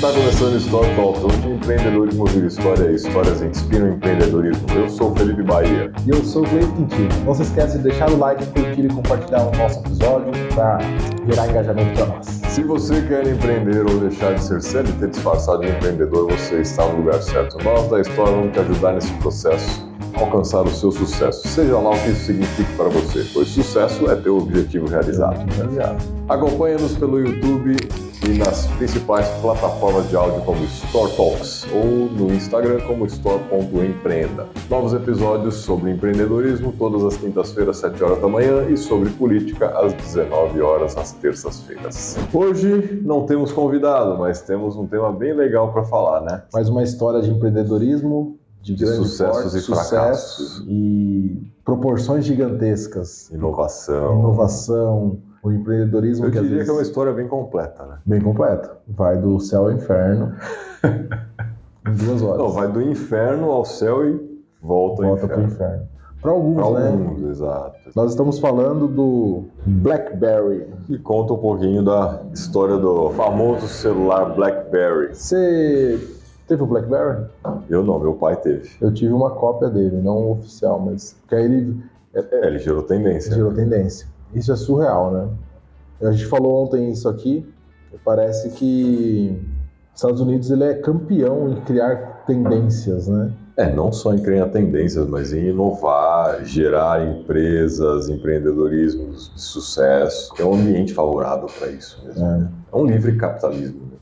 Está começando o Store Talks, onde empreendedorismo vira história e histórias inspiram o empreendedorismo. Eu sou o Felipe Bahia. E eu sou o Cleiton Quintino. Não se esqueça de deixar o like, curtir e compartilhar o nosso episódio para gerar engajamento para nós. Se você quer empreender ou deixar de ser CLT disfarçado de empreendedor, você está no lugar certo. Nós da Store vamos te ajudar nesse processo a alcançar o seu sucesso, seja lá o que isso signifique para você, pois sucesso é ter o objetivo realizado. Acompanhe-nos pelo YouTube e nas principais plataformas de áudio como Store Talks ou no Instagram como store.empreenda. Novos episódios sobre empreendedorismo todas as quintas-feiras, 7 horas da manhã, e sobre política às 19 horas, às terças-feiras. Hoje não temos convidado, mas temos um tema bem legal para falar, né? Mais uma história de empreendedorismo, de grande sucessos porte, e fracassos. E proporções gigantescas. Inovação, o empreendedorismo. Eu que diria que é uma história bem completa, né? Bem completa. Vai do céu ao inferno em 2 horas. Não, vai do inferno ao céu e volta ao pro inferno. Para alguns, pra né? alguns, exato. Nós estamos falando do BlackBerry. E conta um pouquinho da história do famoso celular BlackBerry. Você teve o BlackBerry? Eu não, meu pai teve. Eu tive uma cópia dele, não oficial, mas porque aí ele gerou tendência. Gerou tendência. Isso é surreal, né? A gente falou ontem isso aqui. Parece que os Estados Unidos ele é campeão em criar tendências, né? Não só em criar tendências, mas em inovar, gerar empresas, empreendedorismos de sucesso. É um ambiente favorável para isso mesmo. É um livre capitalismo.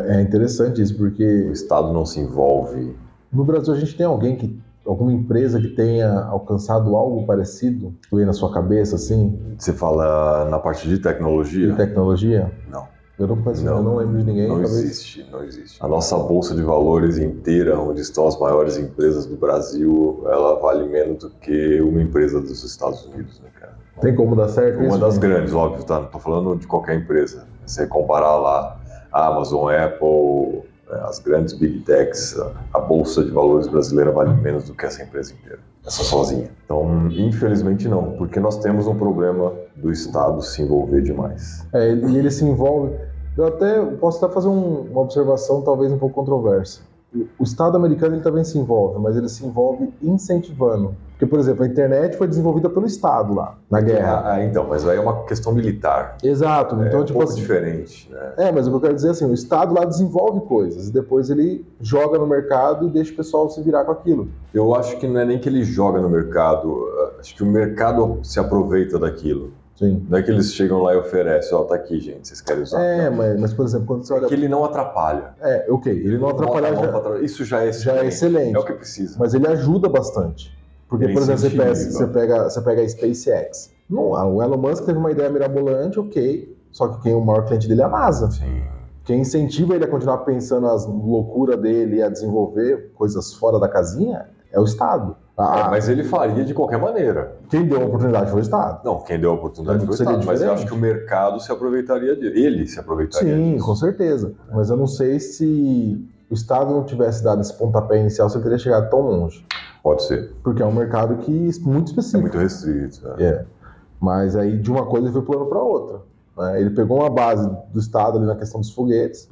É interessante isso, porque o Estado não se envolve. No Brasil a gente tem alguma empresa que tenha alcançado algo parecido? Veio na sua cabeça, assim? Você fala na parte de tecnologia? De tecnologia? Não. Eu não lembro de ninguém. Não existe. A nossa bolsa de valores inteira, onde estão as maiores empresas do Brasil, ela vale menos do que uma empresa dos Estados Unidos, né, cara? Tem como dar certo isso? Uma das grandes, óbvio, tá? Não tô falando de qualquer empresa. Você comparar lá Amazon, Apple, as grandes Big Techs, a bolsa de valores brasileira vale menos do que essa empresa inteira, essa sozinha. Então, infelizmente não, porque nós temos um problema do Estado se envolver demais. E ele se envolve. Eu posso até fazer uma observação talvez um pouco controversa. O Estado americano ele também se envolve, mas ele se envolve incentivando. Porque, por exemplo, a internet foi desenvolvida pelo Estado lá, na guerra. Então, mas aí é uma questão militar. Exato. Então, um pouco diferente, né? Mas o que eu quero dizer é assim, o Estado lá desenvolve coisas, e depois ele joga no mercado e deixa o pessoal se virar com aquilo. Eu acho que não é nem que ele joga no mercado, acho que o mercado se aproveita daquilo. Sim. Não é que eles chegam lá e oferecem, tá aqui, gente, vocês querem usar? Mas por exemplo, quando você olha... É que ele não atrapalha. Ele não atrapalha. Isso já é excelente. É o que precisa. Mas ele ajuda bastante. Porque, por exemplo, você pega a SpaceX. O Elon Musk teve uma ideia mirabolante, só que quem é o maior cliente dele é a NASA. Sim. Quem incentiva ele a continuar pensando as loucuras dele e a desenvolver coisas fora da casinha é o Estado. Mas ele faria de qualquer maneira. Quem deu a oportunidade foi o Estado. Não, quem deu a oportunidade foi o Estado. Mas eu acho que o mercado se aproveitaria dele. Ele se aproveitaria disso. Sim, com certeza. Mas eu não sei se o Estado não tivesse dado esse pontapé inicial, se ele teria chegado tão longe. Pode ser. Porque é um mercado muito específico. É muito restrito. Mas aí de uma coisa ele foi pulando para outra. Né? Ele pegou uma base do Estado ali na questão dos foguetes.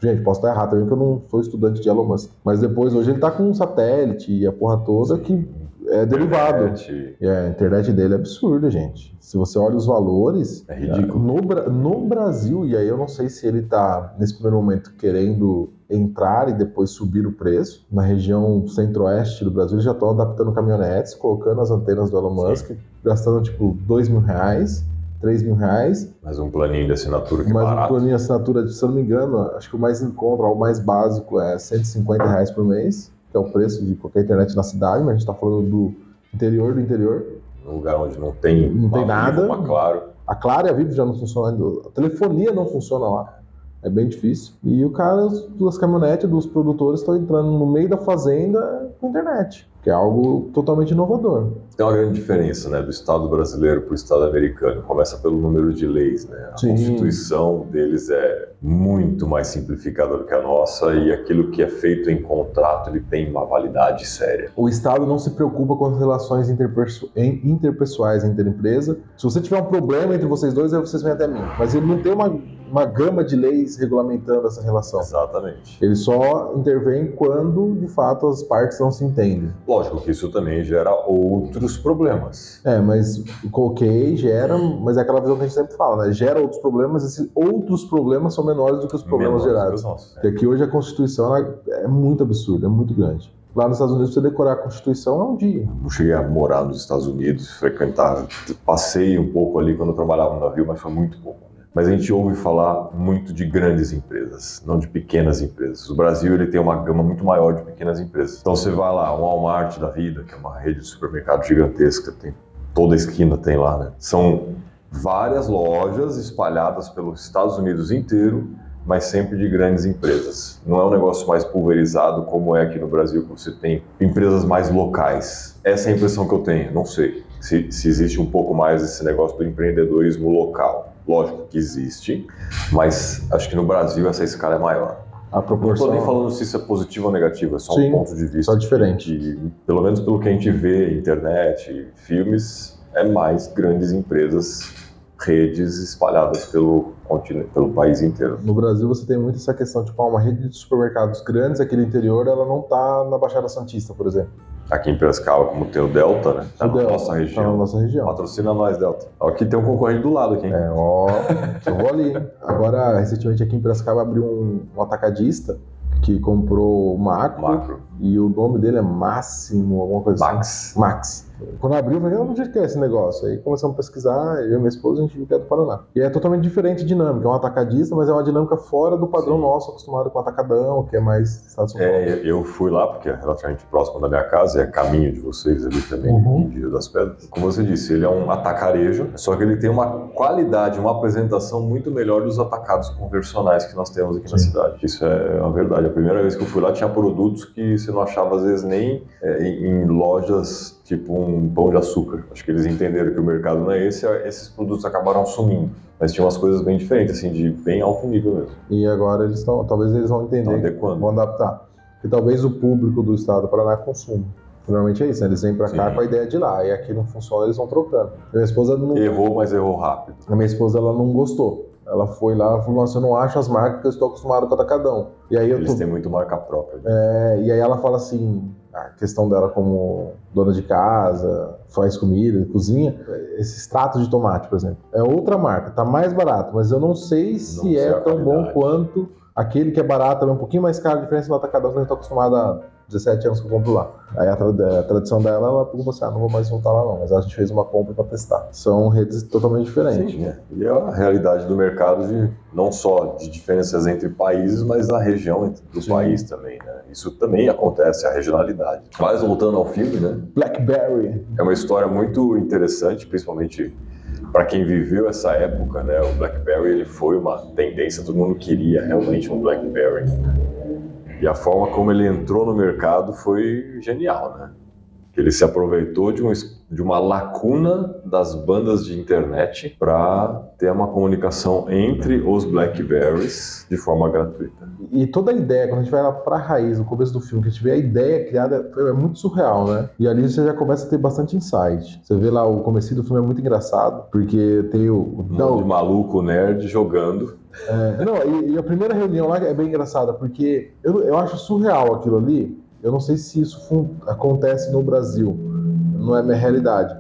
Gente, posso estar errado também, porque eu não sou estudante de Elon Musk. Mas depois, hoje ele tá com um satélite e a porra toda que é derivado. A internet dele é absurda, gente. Se você olha os valores... É ridículo. No Brasil, e aí eu não sei se ele tá, nesse primeiro momento, querendo entrar e depois subir o preço. Na região centro-oeste do Brasil, eles já estão adaptando caminhonetes, colocando as antenas do Elon Musk, gastando tipo R$2.000, R$3.000. Mais um planinho de assinatura que barato. Mais um planinho de assinatura, se eu não me engano, acho que o mais em conta, o mais básico é R$150 por mês, que é o preço de qualquer internet na cidade, mas a gente está falando do interior. Um lugar onde não tem nada. Vivo, Claro. A Claro e a Vivo já não funcionam ainda. A telefonia não funciona lá. É bem difícil. E as caminhonetes dos produtores estão entrando no meio da fazenda com internet, que é algo totalmente inovador. Tem uma grande diferença, né, do Estado brasileiro para o Estado americano. Começa pelo número de leis, né? A Constituição deles é muito mais simplificada do que a nossa, e aquilo que é feito em contrato ele tem uma validade séria. O Estado não se preocupa com as relações interpessoais entre a empresa. Se você tiver um problema entre vocês dois, aí vocês vêm até mim. Mas ele não tem uma uma gama de leis regulamentando essa relação. Exatamente. Ele só intervém quando, de fato, as partes não se entendem. Lógico que isso também gera outros problemas. Mas coloquei, gera, mas é aquela visão que a gente sempre fala, né? Gera outros problemas, esses outros problemas são menores do que os problemas Menores gerados. que os nossos. Porque aqui hoje a Constituição ela é muito absurda, é muito grande. Lá nos Estados Unidos, você decorar a Constituição é um dia. Eu cheguei a morar nos Estados Unidos, frequentar, passei um pouco ali quando eu trabalhava no navio, mas foi muito pouco. Mas a gente ouve falar muito de grandes empresas, não de pequenas empresas. O Brasil ele tem uma gama muito maior de pequenas empresas. Então você vai lá, um Walmart da vida, que é uma rede de supermercado gigantesca, tem toda a esquina tem lá, né? São várias lojas espalhadas pelos Estados Unidos inteiro, mas sempre de grandes empresas. Não é um negócio mais pulverizado como é aqui no Brasil, que você tem empresas mais locais. Essa é a impressão que eu tenho, não sei se existe um pouco mais esse negócio do empreendedorismo local. Lógico que existe, mas acho que no Brasil essa escala é maior. A proporção... Não estou nem falando se isso é positivo ou negativo, é só Sim, um ponto de vista só diferente. que, pelo menos pelo que a gente vê, internet, filmes, é mais grandes empresas, redes espalhadas pelo continente, pelo país inteiro. No Brasil você tem muito essa questão, tipo, uma rede de supermercados grandes aqui no interior, ela não tá na Baixada Santista, por exemplo. Aqui em Piracicaba, como tem o Delta, né? Tá na nossa região. Tá na nossa região. Patrocina nós, Delta. Aqui tem um concorrente do lado aqui, hein? Eu vou ali, hein? Agora, recentemente aqui em Piracicaba abriu um atacadista que comprou o Macro. E o nome dele é Máximo, alguma coisa assim. Max. Quando abriu, eu falei, onde é esse negócio? Aí começamos a pesquisar, eu e minha esposa, a gente viu que é do Paraná. E é totalmente diferente a dinâmica, é um atacadista, mas é uma dinâmica fora do padrão nosso, acostumado com atacadão, que é mais Estado de São Paulo. Eu fui lá, porque é relativamente próximo da minha casa, é caminho de vocês ali também, em Rio das Pedras. Como você disse, ele é um atacarejo, só que ele tem uma qualidade, uma apresentação muito melhor dos atacados convencionais que nós temos aqui na cidade. Isso é uma verdade. A primeira vez que eu fui lá tinha produtos que você não achava às vezes nem em lojas tipo um pão de açúcar. Acho que eles entenderam que o mercado não é esse, esses produtos acabaram sumindo. Mas tinha umas coisas bem diferentes, assim, de bem alto nível mesmo. E agora talvez eles vão entender, vão adaptar. Porque talvez o público do estado do Paraná consuma. Normalmente é isso, né? Eles vêm pra cá com a ideia de ir lá, e aqui não funciona, eles vão trocando. Minha esposa não... Errou, mas errou rápido. A minha esposa, ela não gostou. Ela foi lá e falou, nossa, eu não acho as marcas que eu estou acostumado com o atacadão. E aí Eles têm muito marca própria. Né? E aí ela fala assim, a questão dela como dona de casa, faz comida, cozinha, esse extrato de tomate, por exemplo, é outra marca, tá mais barato, mas eu não sei se é tão bom quanto aquele que é barato, é um pouquinho mais caro, a diferença do atacadão que a gente tá acostumado há 17 anos que eu compro lá. Aí a tradição dela, ela perguntou assim, não vou mais voltar lá não, mas a gente fez uma compra para testar. São redes totalmente diferentes. Sim, e é a realidade do mercado não só de diferenças entre países, mas na região do país também, né? Isso também acontece, a regionalidade. Mas voltando ao filme, né? BlackBerry. É uma história muito interessante, principalmente para quem viveu essa época, né? O BlackBerry ele foi uma tendência, todo mundo queria realmente um BlackBerry. E a forma como ele entrou no mercado foi genial, né? Ele se aproveitou de uma lacuna das bandas de internet para ter uma comunicação entre os Blackberries de forma gratuita. E toda a ideia, quando a gente vai lá para a raiz, no começo do filme, que a gente vê a ideia criada, é muito surreal, né? E ali você já começa a ter bastante insight. Você vê lá, o comecinho do filme é muito engraçado, porque tem o de maluco nerd jogando. E a primeira reunião lá é bem engraçada, porque eu acho surreal aquilo ali. Eu não sei se isso acontece no Brasil, não é minha realidade.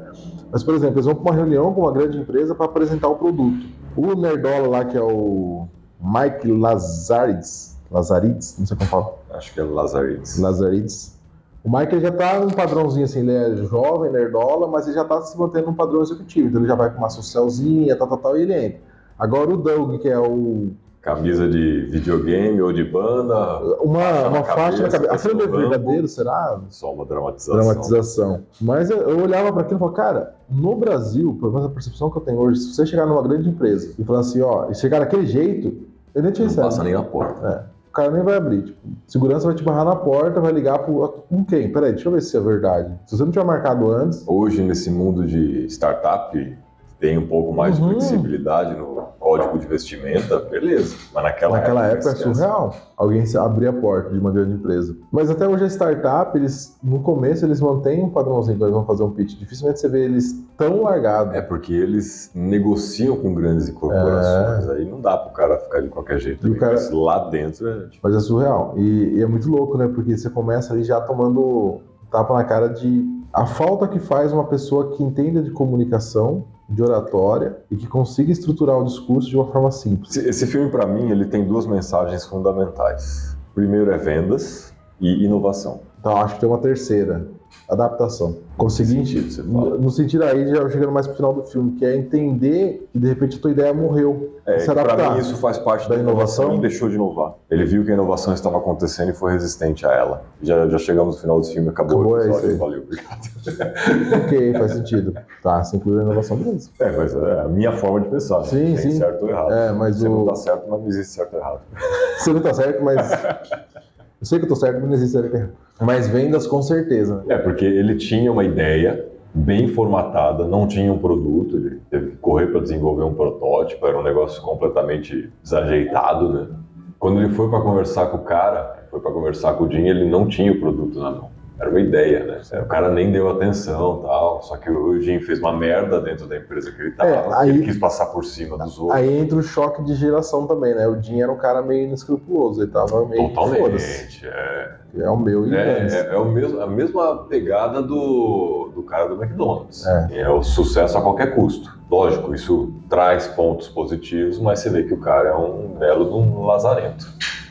Mas, por exemplo, eles vão para uma reunião com uma grande empresa para apresentar o produto. O nerdola lá, que é o Mike Lazarides, não sei como fala. Acho que é Lazarides. O Mike ele já tá num padrãozinho assim, ele é jovem, nerdola, mas ele já tá se mantendo num padrão executivo. Então ele já vai com uma socialzinha, tal, e ele entra. Agora o Doug, que é o... Camisa de videogame ou de banda. Uma faixa na cabeça. Aquilo é verdadeiro, será? Só uma dramatização. Mas eu olhava para aquilo e falava, cara, no Brasil, pelo menos a percepção que eu tenho hoje, se você chegar numa grande empresa e falar assim, e chegar daquele jeito, ele nem te recebe. Não passa nem na porta. O cara nem vai abrir. Tipo, segurança vai te barrar na porta, vai ligar com quem? Peraí, deixa eu ver se é verdade. Se você não tiver marcado antes... Hoje, nesse mundo de startup, tem um pouco mais de flexibilidade no código de vestimenta, beleza. Mas naquela época é surreal. Alguém abrir a porta de uma grande empresa. Mas até hoje a startup, no começo, eles mantêm um padrãozinho quando eles vão fazer um pitch. Dificilmente você vê eles tão largados. É porque eles negociam com grandes corporações. Aí não dá pro cara ficar de qualquer jeito. Mas lá dentro Mas é surreal. E é muito louco, né? Porque você começa ali já tomando tapa na cara de a falta que faz uma pessoa que entenda de comunicação, de oratória e que consiga estruturar o discurso de uma forma simples. Esse filme, para mim, ele tem duas mensagens fundamentais. Primeiro é vendas e inovação. Então, acho que tem uma terceira, adaptação. Conseguir, no sentido aí, já chegando mais pro final do filme, que é entender que de repente a tua ideia morreu. Para mim isso faz parte da inovação e deixou de inovar. Ele viu que a inovação estava acontecendo e foi resistente a ela. Já chegamos no final do filme, acabou o episódio. Valeu, obrigado. Ok, faz sentido. Tá, você incluiu a inovação mesmo. Mas é a minha forma de pensar. Sim, tem certo ou errado. Mas você não tá certo, mas não existe certo ou errado. Você não tá certo, mas... Eu sei que eu tô certo, mas não existe certo ou errado. Mas vendas com certeza. Porque ele tinha uma ideia bem formatada, não tinha um produto, ele teve que correr para desenvolver um protótipo, era um negócio completamente desajeitado, né? Quando ele foi para conversar com o cara, foi para conversar com o Jim, ele não tinha o produto na mão. Era uma ideia, né? O cara nem deu atenção e tal, só que o Jim fez uma merda dentro da empresa que ele tava, ele quis passar por cima dos outros. Aí entra o choque de geração também, né? O Jim era um cara meio inescrupuloso, ele tava meio... Totalmente, É o meu e a mesma pegada do cara do McDonald's. É o sucesso a qualquer custo. Lógico, isso traz pontos positivos, mas você vê que o cara é um belo de um lazarento.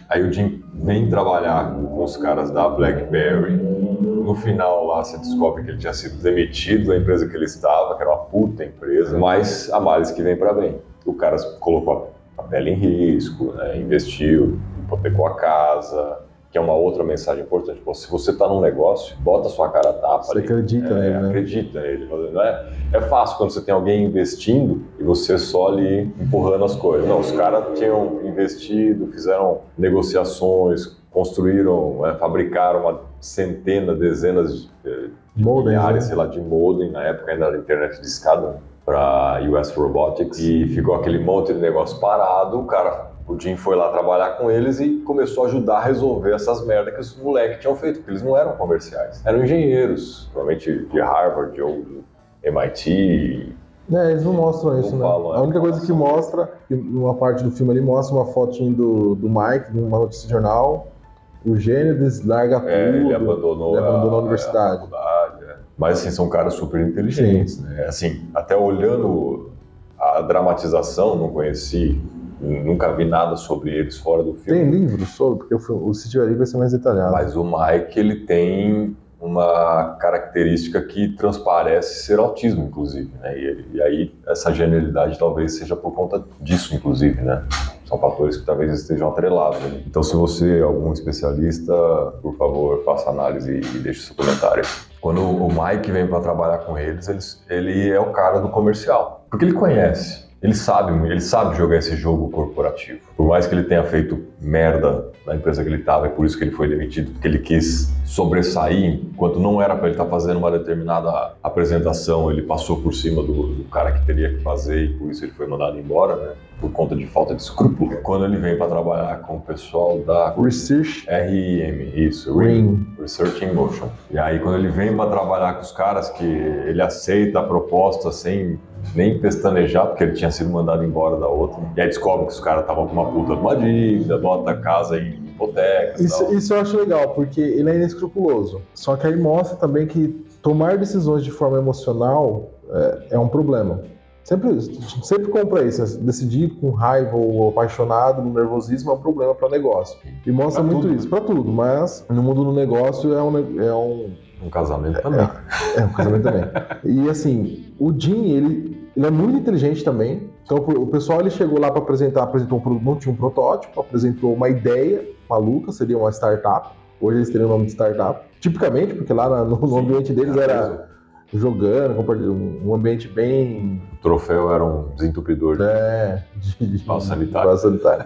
Aí o Jim vem trabalhar com os caras da BlackBerry. No final lá você descobre que ele tinha sido demitido da empresa que ele estava, que era uma puta empresa. Mas a males que vem para bem. O cara colocou a pele em risco, né? Investiu, hipotecou a casa, que é uma outra mensagem importante. Pô, se você está num negócio, bota a sua cara a tapa. Você acredita nele, né? Acredita nele. Não é fácil quando você tem alguém investindo e você só ali empurrando as coisas. Não, os caras tinham investido, fizeram negociações, construíram, fabricaram uma centena, dezenas de milhares, sei lá, de modem, na época ainda era internet de escada, para US Robotics, e ficou aquele monte de negócio parado. O Jim foi lá trabalhar com eles e começou a ajudar a resolver essas merdas que os moleques tinham feito, porque eles não eram comerciais, eram engenheiros, provavelmente de Harvard ou de MIT. Eles não mostram isso, né? A única coisa que mostra, uma parte do filme ele mostra uma fotinho do Mike, numa notícia de jornal, o gênio larga tudo, ele abandonou a universidade. Mas assim, são caras super inteligentes, né? Assim, até olhando a dramatização, não conheci, nunca vi nada sobre eles fora do filme. Tem livros sobre, porque o Se Tiver Ali vai ser mais detalhado. Mas o Mike, ele tem uma característica que transparece ser autismo, inclusive, né? E aí essa genialidade talvez seja por conta disso, inclusive, né? São fatores que talvez estejam atrelados. Né? Então, se você é algum especialista, por favor, faça análise e deixe seu comentário. Quando o Mike vem para trabalhar com eles, ele é o cara do comercial, porque ele conhece. Ele sabe jogar esse jogo corporativo. Por mais que ele tenha feito merda na empresa que ele estava, é por isso que ele foi demitido, porque ele quis sobressair, enquanto não era para ele estar fazendo uma determinada apresentação, ele passou por cima do cara que teria que fazer e por isso ele foi mandado embora, né? Por conta de falta de escrúpulo. Quando ele vem para trabalhar com o pessoal da Research RIM, isso, RIM, Research in Motion. E aí quando ele vem para trabalhar com os caras, que ele aceita a proposta sem nem pestanejar, porque ele tinha sido mandado embora da outra. E aí descobre que os caras estavam com uma puta de uma dívida, bota a casa em hipoteca. Isso eu acho legal, porque ele é inescrupuloso. Só que aí mostra também que tomar decisões de forma emocional é um problema. Sempre compra isso, decidir com raiva ou apaixonado, no nervosismo é um problema para negócio. E mostra muito isso, para tudo, mas no mundo do negócio é um casamento também. Um casamento também. E assim, o Jim, ele é muito inteligente também. Então o pessoal ele chegou lá para apresentou um produto, não tinha um protótipo, apresentou uma ideia maluca, seria uma startup. Hoje eles teriam o nome de startup. Tipicamente, porque lá no ambiente deles era jogando, um ambiente bem... O troféu era um desentupidor de vaso sanitário.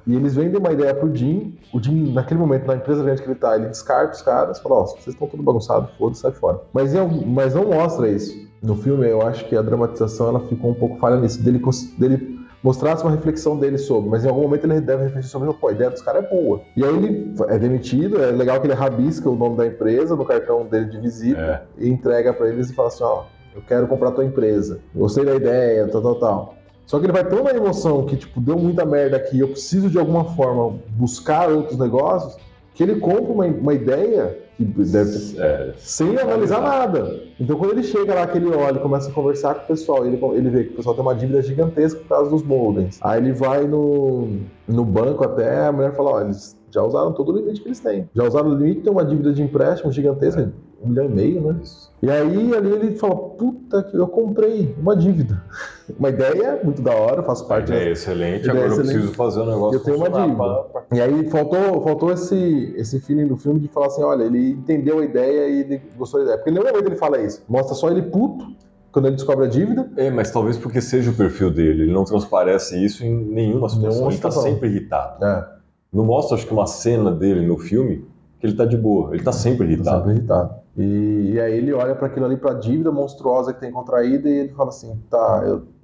E eles vendem uma ideia pro Jim. O Jim, naquele momento, na empresa grande que ele descarta os caras, fala, vocês estão tudo bagunçados, foda-se, sai fora. Mas não mostra isso. no filme, eu acho que a dramatização ela ficou um pouco falha nisso, dele mostrasse uma reflexão dele sobre, mas em algum momento ele deve refletir sobre, pô, a ideia dos caras é boa. E aí ele é demitido, é legal que ele rabisca o nome da empresa no cartão dele de visita e entrega pra eles e fala assim, ó, eu quero comprar tua empresa, gostei da ideia, tal. Só que ele vai ter uma emoção que, tipo, deu muita merda aqui, eu preciso de alguma forma buscar outros negócios, que ele compra uma ideia que deve sem analisar nada. Então quando ele chega lá, que ele olha e começa a conversar com o pessoal, ele vê que o pessoal tem uma dívida gigantesca por causa dos modems. Aí ele vai no banco até, a mulher fala, ó, eles já usaram todo o limite que eles têm. Já usaram o limite, tem uma dívida de empréstimo gigantesca, 1,5 milhão, né? Isso. E aí ali ele fala, puta que eu comprei uma dívida. Uma ideia muito da hora, faço parte. A ideia é excelente, agora eu preciso fazer um negócio. Eu tenho uma dívida. E aí faltou esse feeling do filme de falar assim, olha, ele entendeu a ideia e ele gostou da ideia. Porque em nenhum momento ele fala isso. Mostra só ele puto, quando ele descobre a dívida. Mas talvez porque seja o perfil dele, ele não transparece isso em nenhuma situação, ele tá sempre irritado. Não mostra, acho que uma cena dele no filme, que ele tá de boa, ele tá sempre irritado. E aí ele olha para aquilo ali, pra dívida monstruosa que tem contraída e ele fala assim,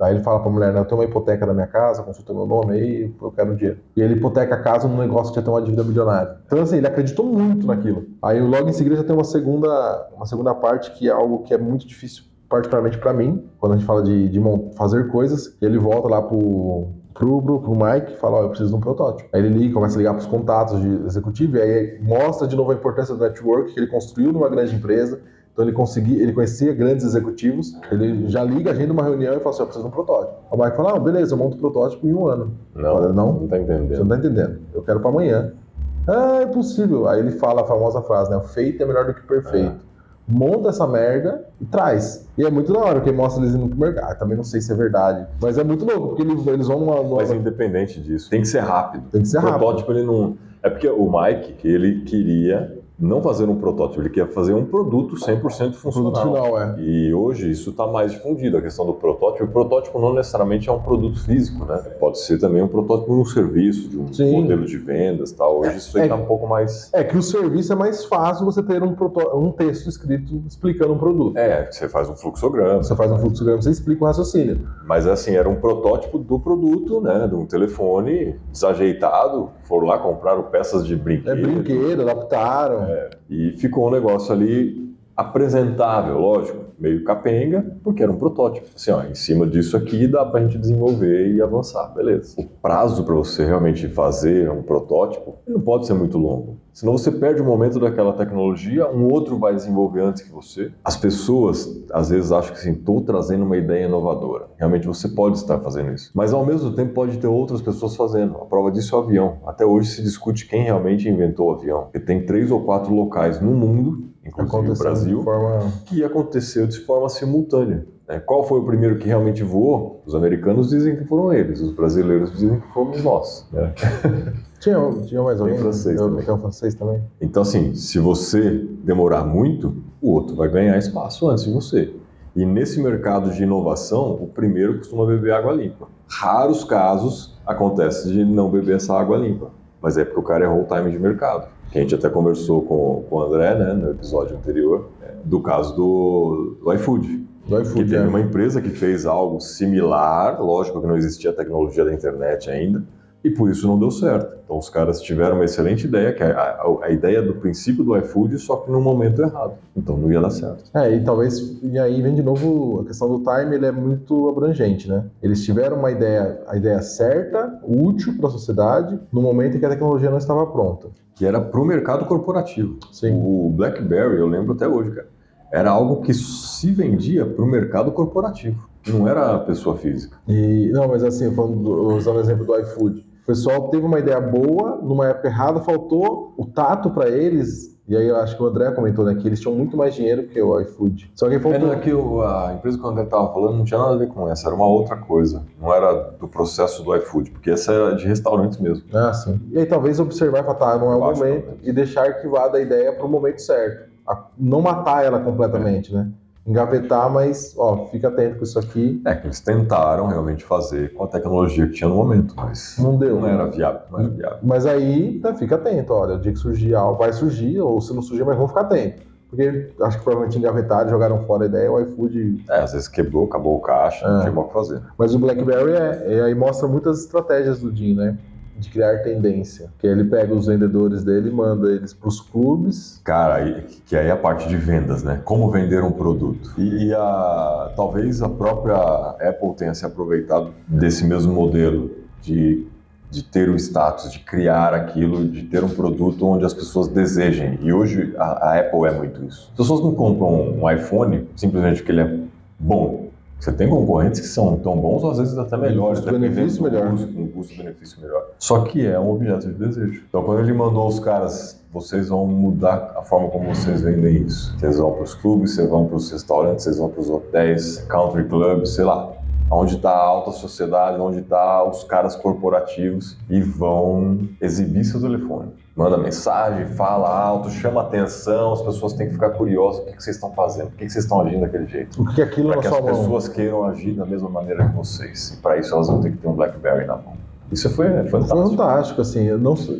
aí ele fala pra mulher, né, eu tenho uma hipoteca da minha casa, consulta meu nome aí, eu quero dinheiro. E ele hipoteca a casa num negócio que já tem uma dívida milionária. Então assim, ele acreditou muito naquilo. Aí logo em seguida já tem uma segunda parte que é algo que é muito difícil, particularmente para mim, quando a gente fala de fazer coisas, ele volta lá pro Mike e fala, eu preciso de um protótipo. Aí ele começa a ligar pros contatos de executivo e aí mostra de novo a importância do network que ele construiu numa grande empresa. Então ele conhecia grandes executivos, ele já liga, agenda uma reunião e fala assim, eu preciso de um protótipo. O Mike fala, beleza, eu monto o protótipo em 1 ano. Não tá entendendo. Você não tá entendendo. Eu quero para amanhã. É possível. Aí ele fala a famosa frase, né, o feito é melhor do que o perfeito. Monta essa merda e traz. E é muito da hora, porque mostra eles indo pro mercado. Também não sei se é verdade. Mas é muito louco, porque eles vão numa... Mas independente disso, tem que ser rápido. Tem que ser rápido. O protótipo, ele não... É porque o Mike, ele queria não fazer um protótipo, ele queria fazer um produto 100% funcional. Produto final, E hoje isso está mais difundido, a questão do protótipo. O protótipo não necessariamente é um produto físico, né? Pode ser também um protótipo de um serviço, de um modelo de vendas, tal. Hoje isso aí está um pouco mais... É que o serviço é mais fácil você ter um texto escrito explicando um produto. Você faz um fluxograma. Você explica o raciocínio. Mas assim, era um protótipo do produto, né? De um telefone desajeitado, foram lá, compraram peças de brinquedo. Brinquedo, adaptaram. E ficou um negócio ali apresentável, lógico, meio capenga, porque era um protótipo. Assim, em cima disso aqui dá pra gente desenvolver e avançar, beleza. O prazo para você realmente fazer um protótipo não pode ser muito longo. Senão você perde o momento daquela tecnologia, um outro vai desenvolver antes que você. As pessoas, às vezes, acham que assim, estou trazendo uma ideia inovadora. Realmente você pode estar fazendo isso. Mas, ao mesmo tempo, pode ter outras pessoas fazendo. A prova disso é o avião. Até hoje se discute quem realmente inventou o avião. Porque tem 3 ou 4 locais no mundo, inclusive o Brasil, que aconteceu de forma simultânea. Qual foi o primeiro que realmente voou? Os americanos dizem que foram eles, os brasileiros dizem que fomos nós. Tinha mais alguém? Tem um francês também. Então, assim, se você demorar muito, o outro vai ganhar espaço antes de você. E nesse mercado de inovação, o primeiro costuma beber água limpa. Raros casos acontece de não beber essa água limpa, mas é porque o cara errou o time de mercado. Que a gente até conversou com o André, né, no episódio anterior, do caso do iFood. Que teve uma empresa que fez algo similar, lógico que não existia a tecnologia da internet ainda, e por isso não deu certo. Então os caras tiveram uma excelente ideia, que é a ideia do princípio do iFood, só que no momento errado. Então não ia dar certo. E aí vem de novo a questão do time, ele é muito abrangente, né? Eles tiveram a ideia certa, útil para a sociedade, no momento em que a tecnologia não estava pronta. Que era para o mercado corporativo. Sim. O BlackBerry, eu lembro até hoje, cara, era algo que se vendia para o mercado corporativo. Não era a pessoa física. Não, mas assim, usando o exemplo do iFood. O pessoal teve uma ideia boa, numa época errada, faltou o tato para eles. E aí eu acho que o André comentou, né, que eles tinham muito mais dinheiro que o iFood. Só que faltou... a empresa que o André estava falando não tinha nada a ver com essa, era uma outra coisa. Não era do processo do iFood, porque essa era de restaurantes mesmo. Sim. E aí talvez observar e falar, não é o momento, e deixar arquivada a ideia para o momento certo. Não matar ela completamente, né? Engavetar, mas, fica atento com isso aqui. Que eles tentaram realmente fazer com a tecnologia que tinha no momento, mas não deu. Não era viável. Mas aí, fica atento, olha, o dia que surgir algo, vai surgir, ou se não surgir, mas vamos ficar atento. Porque acho que provavelmente engavetaram, jogaram fora a ideia, o iFood... Às vezes quebrou, acabou o caixa, não tinha mais o que fazer. Mas o BlackBerry aí mostra muitas estratégias do Jim, né? De criar tendência. Que ele pega os vendedores dele e manda eles pros clubes. Cara, que aí é a parte de vendas, né? Como vender um produto. Talvez a própria Apple tenha se aproveitado desse mesmo modelo de ter o status, de criar aquilo, de ter um produto onde as pessoas desejem. E hoje a Apple é muito isso. As pessoas não compram um iPhone simplesmente porque ele é bom. Você tem concorrentes que são tão bons ou às vezes até melhores, custo-benefício melhor. Um custo-benefício melhor. Só que é um objeto de desejo. Então quando ele mandou os caras, vocês vão mudar a forma como vocês vendem isso. Vocês vão para os clubes, vocês vão para os restaurantes, vocês vão para os hotéis, country clubs, sei lá. Onde está a alta sociedade, onde está os caras corporativos e vão exibir seu telefone. Manda mensagem, fala alto, chama atenção, as pessoas têm que ficar curiosas. O que vocês estão fazendo? Por que vocês estão agindo daquele jeito? O que é aquilo Para na que sua as mão? pessoas queiram agir da mesma maneira que vocês. E para isso elas vão ter que ter um BlackBerry na mão. Isso foi fantástico. Foi fantástico, assim.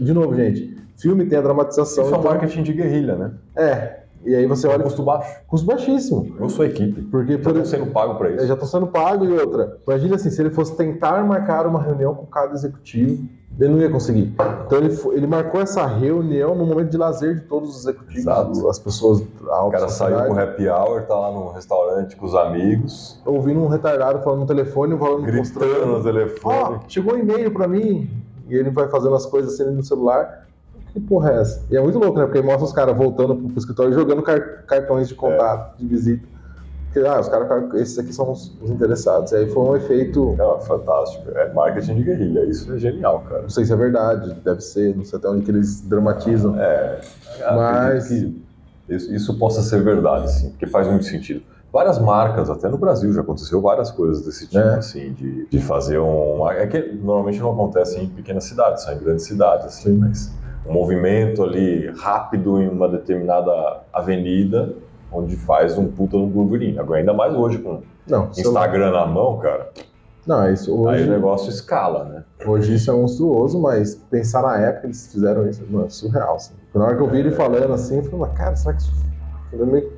De novo, gente, filme tem a dramatização. Isso é um então... marketing de guerrilha, né? E aí você olha... Custo baixo. Custo baixíssimo. Eu sou a equipe. Porque Já estou sendo pago para isso. Já estou sendo pago e outra. Imagina assim, se ele fosse tentar marcar uma reunião com cada executivo, ele não ia conseguir. Então ele marcou essa reunião no momento de lazer de todos os executivos, Exato. as pessoas altas. O cara saiu pro happy hour, tá lá no restaurante com os amigos. Ouvindo um retardado falando no telefone, falando gritando no telefone. Chegou um e-mail pra mim. E ele vai fazendo as coisas assim no celular. Que porra é essa? E é muito louco, né? Porque mostra os caras voltando pro escritório jogando cartões de contato, de visita. Porque, os caras, esses aqui são os interessados. E aí foi um efeito... Fantástico. É marketing de guerrilha. Isso é genial, cara. Não sei se é verdade, deve ser, não sei até onde que eles dramatizam. Mas que isso possa ser verdade, sim, porque faz muito sentido. Várias marcas, até no Brasil já aconteceu várias coisas desse tipo, assim, de fazer um... É que normalmente não acontece em pequenas cidades, só em grandes cidades, assim, mas um movimento ali rápido em uma determinada avenida, onde faz um puta no burburinho. Agora, ainda mais hoje com Instagram na mão, cara. Não, isso hoje... Aí o negócio escala, né? Hoje isso é monstruoso, mas pensar na época que eles fizeram isso, mano, é surreal, assim. Na hora que eu vi ele falando assim, eu falei, cara, será que isso é meio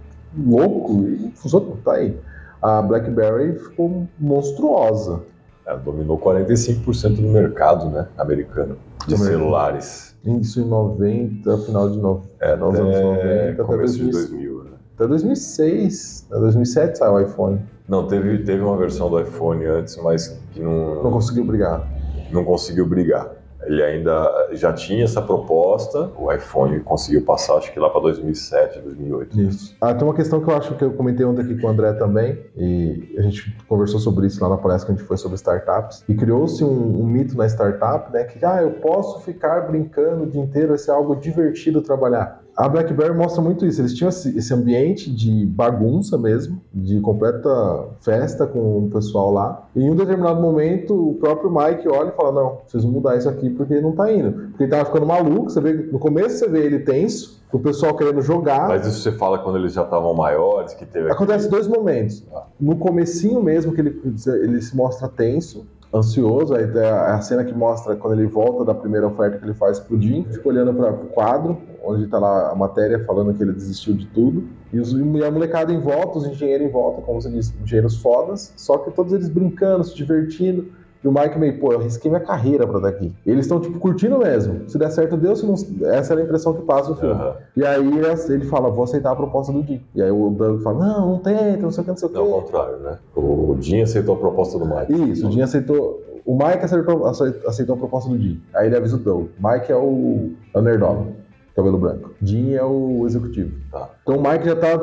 louco? E funcionou, tá aí. A BlackBerry ficou monstruosa. Ela dominou 45% do mercado, né, americano, de celulares. Isso em 90, final de nos anos 90, começo de 2000, né? Até 2006, 2007 saiu o iPhone. Não, teve uma versão do iPhone antes, mas que não conseguiu brigar. Não conseguiu brigar. Ele ainda já tinha essa proposta, o iPhone conseguiu passar, acho que lá para 2007, 2008. Isso. Tem uma questão que eu acho que eu comentei ontem aqui com o André também, e a gente conversou sobre isso lá na palestra que a gente foi sobre startups, e criou-se um mito na startup, né, que eu posso ficar brincando o dia inteiro, vai ser algo divertido trabalhar. A BlackBerry mostra muito isso, eles tinham esse ambiente de bagunça mesmo, de completa festa com o pessoal lá, e em um determinado momento o próprio Mike olha e fala, não, preciso mudar isso aqui porque não tá indo. Porque ele tava ficando maluco, você vê, no começo você vê ele tenso, o pessoal querendo jogar. Mas isso você fala quando eles já estavam maiores, que teve... Acontece dois momentos. No comecinho mesmo que ele se mostra tenso, ansioso, aí tem a cena que mostra quando ele volta da primeira oferta que ele faz pro Jim, fica olhando para o quadro, onde tá lá a matéria falando que ele desistiu de tudo, e a molecada em volta, os engenheiros em volta, como você disse, engenheiros fodas, só que todos eles brincando, se divertindo, e o Mike meio, eu arrisquei minha carreira pra estar aqui. Eles estão, curtindo mesmo. Se der certo, deu, se não... Essa é a impressão que passa o filme. E aí ele fala, vou aceitar a proposta do Jim. E aí o Doug fala, não tenta, não sei o que, não sei o que. É o contrário, né? O Jim aceitou a proposta do Mike. Isso, o Jim aceitou... O Mike aceitou a proposta do Jim. Aí ele avisa o Doug. Mike é o nerdola, cabelo branco. Jim é o executivo. Tá. Então o Mike já tá,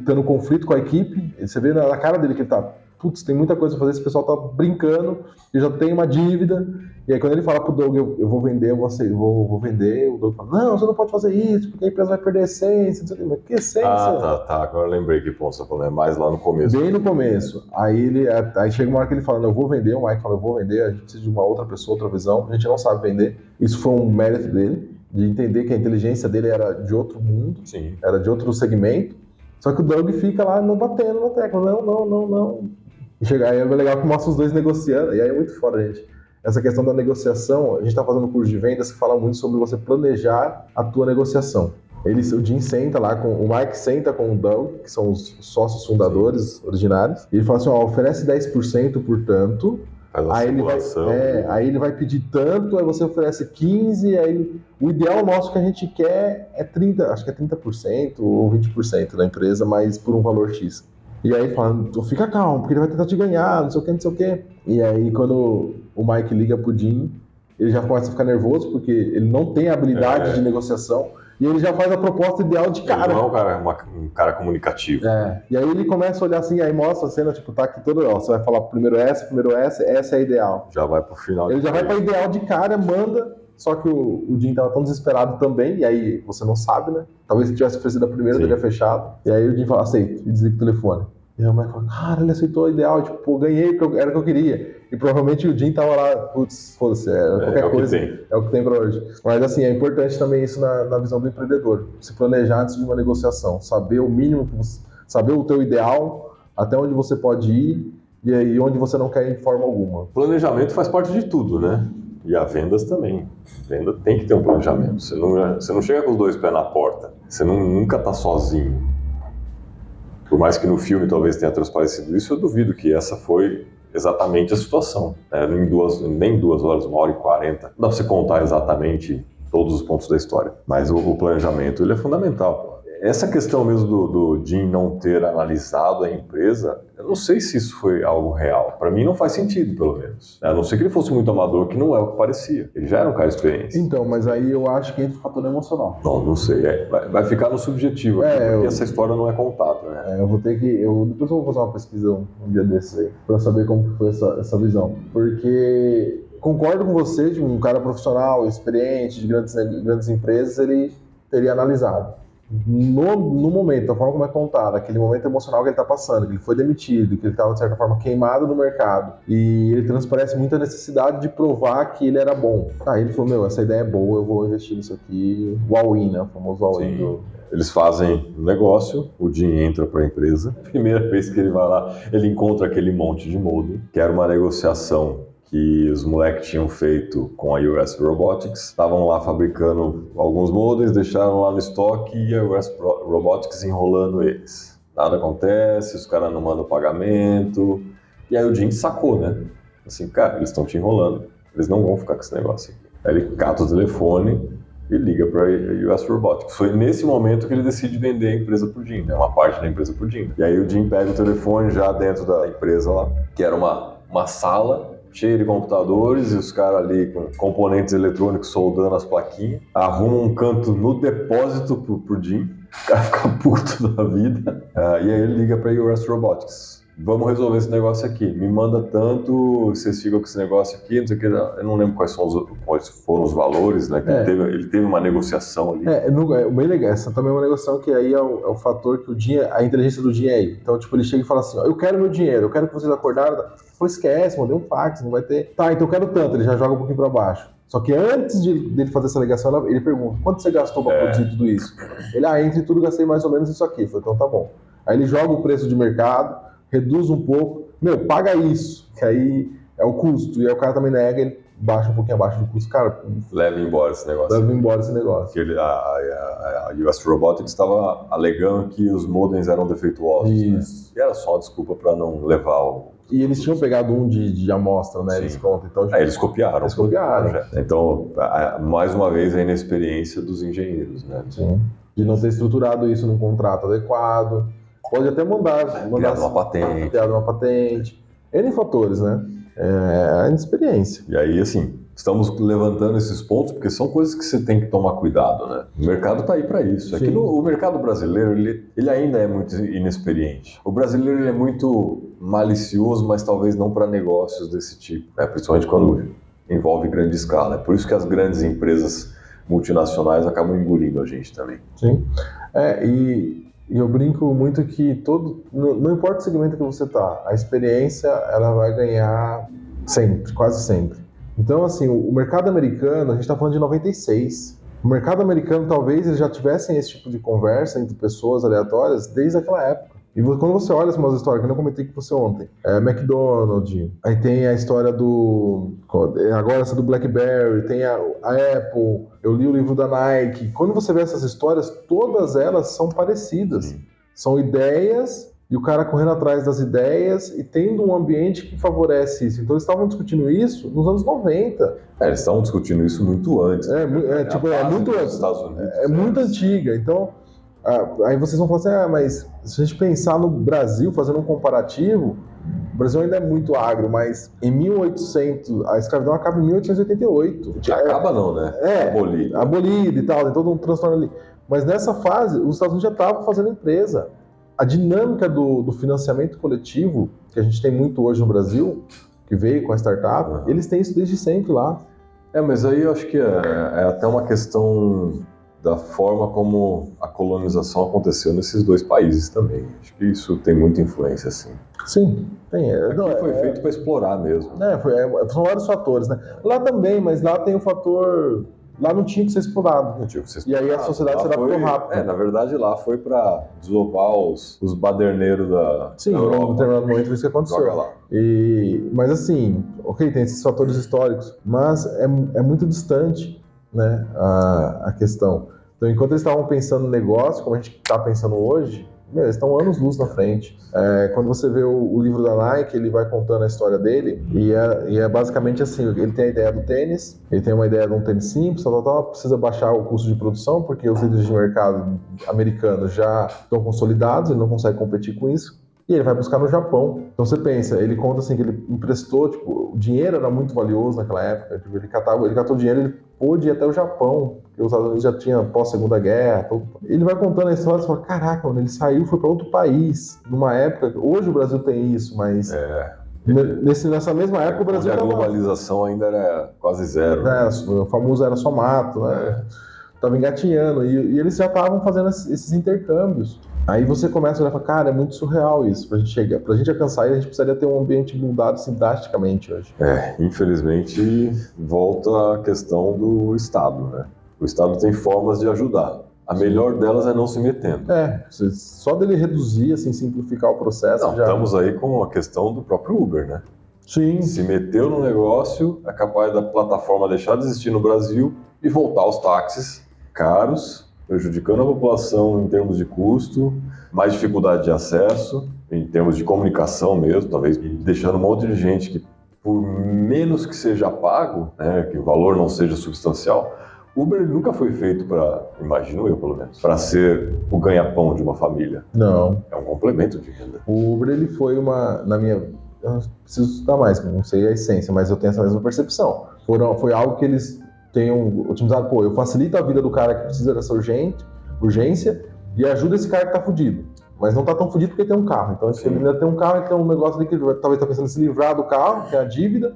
tendo conflito com a equipe. Você vê na cara dele que ele tá... Putz, tem muita coisa pra fazer, esse pessoal tá brincando, eu já tenho uma dívida. E aí quando ele fala pro Doug, eu vou vender, vou vender, o Doug fala, não, você não pode fazer isso, porque a empresa vai perder a essência, não sei o quê. Mas que essência? Tá, agora eu lembrei que ponto você tá falando, é mais lá no começo. Bem no começo. Aí chega uma hora que ele fala, não, eu vou vender, o Mike fala, eu vou vender, a gente precisa de uma outra pessoa, outra visão, a gente não sabe vender. Isso foi um mérito dele, de entender que a inteligência dele era de outro mundo, sim, era de outro segmento. Só que o Doug fica lá não batendo na tecla, não. E chegar aí é legal que mostra os dois negociando, e aí é muito foda, gente. Essa questão da negociação, a gente está fazendo um curso de vendas que fala muito sobre você planejar a tua negociação. O Jim senta lá o Mike senta com o Doug, que são os sócios fundadores originários, e ele fala assim, ó, oferece 10% por tanto, Faz uma simulação. aí ele vai pedir tanto, aí você oferece 15%, aí o ideal nosso que a gente quer é 30%, acho que é 30% ou 20% da empresa, mas por um valor X. E aí fala, fica calmo, porque ele vai tentar te ganhar, não sei o que, não sei o que. E aí quando o Mike liga pro Jim, ele já começa a ficar nervoso, porque ele não tem habilidade de negociação, e ele já faz a proposta ideal de cara. Ele não é um cara comunicativo. E aí ele começa a olhar assim, aí mostra a cena, tipo, tá aqui todo, ó, você vai falar primeiro essa é a ideal. Já vai pro final. Ele já vai pra ideal de cara, manda, só que o Jim tava tão desesperado também, e aí você não sabe, né? Talvez se tivesse oferecido a primeira, teria fechado. E aí o Jim fala, aceito, e desliga o telefone. E aí o Mike fala, cara, ele aceitou a ideal, tipo, pô, ganhei, porque era o que eu queria. E provavelmente o Jim tava lá, putz, foda-se, qualquer coisa, é o que tem pra hoje. Mas assim, é importante também isso na visão do empreendedor, se planejar antes de uma negociação, saber o mínimo, saber o teu ideal, até onde você pode ir, e aí onde você não quer ir de forma alguma. Planejamento faz parte de tudo, né? E a vendas também. Venda tem que ter um planejamento. Você não chega com os dois pés na porta. Você nunca tá sozinho. Por mais que no filme talvez tenha transparecido isso, eu duvido que essa foi exatamente a situação. Nem 2 horas, 1h40. Não dá pra você contar exatamente todos os pontos da história. Mas o planejamento ele é fundamental. Essa questão mesmo do Jim não ter analisado a empresa, eu não sei se isso foi algo real. Para mim não faz sentido, pelo menos. A não ser que ele fosse muito amador, que não é o que parecia. Ele já era um cara experiente. Então, mas aí eu acho que entra o fator emocional. Não sei. Vai ficar no subjetivo aqui, porque essa história não é contada, né? Eu vou ter que... depois eu vou fazer uma pesquisa um dia desses aí, pra saber como que foi essa visão. Porque concordo com você, de um cara profissional, experiente, de grandes empresas, ele teria analisado. No momento, da forma como é contado, aquele momento emocional que ele está passando, que ele foi demitido, que ele estava, de certa forma, queimado no mercado, e ele transparece muita necessidade de provar que ele era bom. Aí ele falou, essa ideia é boa, eu vou investir nisso aqui, o all-in, né, o famoso all-in. Eles fazem um negócio, o Jim entra para a empresa, primeira vez que ele vai lá, ele encontra aquele monte de modem, que era uma negociação que os moleques tinham feito com a US Robotics. Estavam lá fabricando alguns modems, deixaram lá no estoque e a US Robotics enrolando eles. Nada acontece, os caras não mandam pagamento. E aí o Jim sacou, né? Assim, cara, eles estão te enrolando. Eles não vão ficar com esse negócio aqui. Aí ele cata o telefone e liga para a US Robotics. Foi nesse momento que ele decide vender a empresa pro Jim, né? Uma parte da empresa pro Jim. E aí o Jim pega o telefone já dentro da empresa lá, que era uma sala cheio de computadores e os caras ali com componentes eletrônicos soldando as plaquinhas, arrumam um canto no depósito pro Jim, o cara fica puto da vida, e aí ele liga pra US Robotics. Vamos resolver esse negócio aqui, me manda tanto, vocês ficam com esse negócio aqui, não sei o que, eu não lembro quais foram os valores, né, que ele teve uma negociação ali. Bem legal, essa também é uma negociação que aí é o fator que a inteligência do Jim é aí. Então, tipo, ele chega e fala assim, ó, eu quero meu dinheiro, eu quero que vocês acordaram, esquece, mandei um fax, não vai ter. Tá, então eu quero tanto, ele já joga um pouquinho pra baixo. Só que antes dele fazer essa alegação, ele pergunta, quanto você gastou pra produzir tudo isso? Ele, entre tudo, gastei mais ou menos isso aqui. Falei, então tá bom. Aí ele joga o preço de mercado, reduz um pouco, paga isso, que aí é o custo. E aí o cara também nega, ele baixa um pouquinho abaixo do custo, cara. Leva embora esse negócio. Porque a US Robotics estava alegando que os modems eram defeituosos. Isso. Né? E era só uma desculpa para não levar o... E eles tinham pegado um de amostra, né? Sim. Eles contam. Então, eles copiaram. Então, mais uma vez, a inexperiência dos engenheiros, né? Sim. De não ter estruturado isso num contrato adequado. Pode até mandar criado uma patente. N fatores, né? É a inexperiência. E aí, assim, estamos levantando esses pontos porque são coisas que você tem que tomar cuidado, né? O mercado está aí para isso. Aqui o mercado brasileiro, ele ainda é muito inexperiente. O brasileiro ele é muito malicioso, mas talvez não para negócios desse tipo, né? Principalmente quando envolve grande escala. É por isso que as grandes empresas multinacionais acabam engolindo a gente também. Sim. E eu brinco muito que não importa o segmento que você tá, a experiência ela vai ganhar sempre, quase sempre. Então, assim, o mercado americano, a gente está falando de 96. O mercado americano, talvez eles já tivessem esse tipo de conversa entre pessoas aleatórias desde aquela época. E quando você olha umas histórias, que eu comentei com você ontem, McDonald's, aí tem a história agora essa do BlackBerry, tem a Apple, eu li o livro da Nike. Quando você vê essas histórias, todas elas são parecidas. Sim. São ideias e o cara correndo atrás das ideias e tendo um ambiente que favorece isso. Então eles estavam discutindo isso nos anos 90. Eles estavam discutindo isso muito antes. É muito dos Estados Unidos. É muito antiga. Então, aí vocês vão falar assim, mas se a gente pensar no Brasil, fazendo um comparativo, o Brasil ainda é muito agro, mas em 1800, a escravidão acaba em 1888. Acaba não, né? Abolida e tal, tem todo um transtorno ali. Mas nessa fase, os Estados Unidos já estavam fazendo empresa. A dinâmica do financiamento coletivo, que a gente tem muito hoje no Brasil, que veio com a startup, eles têm isso desde sempre lá. Mas aí eu acho que é até uma questão da forma como a colonização aconteceu nesses dois países também. Acho que isso tem muita influência, sim. Sim, tem. Foi feito para explorar mesmo. São vários fatores, né? Lá também, mas lá tem o fator... Lá não tinha que ser explorado. E aí a sociedade se adaptou rápido. Na verdade, lá foi para desovar os baderneiros da Europa. Em um determinado momento foi isso que aconteceu. Joga lá. Mas assim, tem esses fatores históricos, mas é muito distante, né, a questão. Então, enquanto eles estavam pensando no negócio, como a gente está pensando hoje, eles estão anos-luz na frente. Quando você vê o livro da Nike, ele vai contando a história dele, e é basicamente assim, ele tem a ideia do tênis, ele tem uma ideia de um tênis simples, precisa baixar o custo de produção, porque os líderes de mercado americanos já estão consolidados, ele não consegue competir com isso, e ele vai buscar no Japão. Então você pensa, ele conta assim que ele emprestou, o dinheiro era muito valioso naquela época, ele catou dinheiro, ele pôde ir até o Japão, porque os Estados Unidos já tinham pós-segunda guerra. Ele vai contando a história e fala, caraca, mano, ele saiu, foi para outro país, numa época, hoje o Brasil tem isso, mas nessa mesma época o Brasil... A globalização ainda era quase zero. O famoso era só mato, né? Tava engatinhando, e eles já estavam fazendo esses intercâmbios. Aí você começa a olhar e fala, cara, é muito surreal isso. Pra gente alcançar isso, a gente precisaria ter um ambiente mudado assim, drasticamente hoje. Infelizmente, volta a questão do Estado, né? O Estado tem formas de ajudar. A melhor delas é não se metendo. Só dele reduzir, assim, simplificar o processo. Estamos aí com a questão do próprio Uber, né? Sim. Se meteu no negócio, é capaz da plataforma deixar de existir no Brasil e voltar aos táxis caros, prejudicando a população em termos de custo, mais dificuldade de acesso, em termos de comunicação mesmo, talvez deixando um monte de gente que, por menos que seja pago, né, que o valor não seja substancial, Uber nunca foi feito para, imagino eu pelo menos, para ser o ganha-pão de uma família. Não. É um complemento de renda. O Uber, ele foi eu não preciso estudar mais, não sei a essência, mas eu tenho essa mesma percepção. Foi algo que eles tenham otimizado, eu facilito a vida do cara que precisa dessa urgência e ajuda esse cara que tá fudido. Mas não tá tão fudido porque tem um carro. Então, se ele ainda tem um carro, ele tem um negócio ali que ele talvez tá pensando em se livrar do carro, tem a dívida.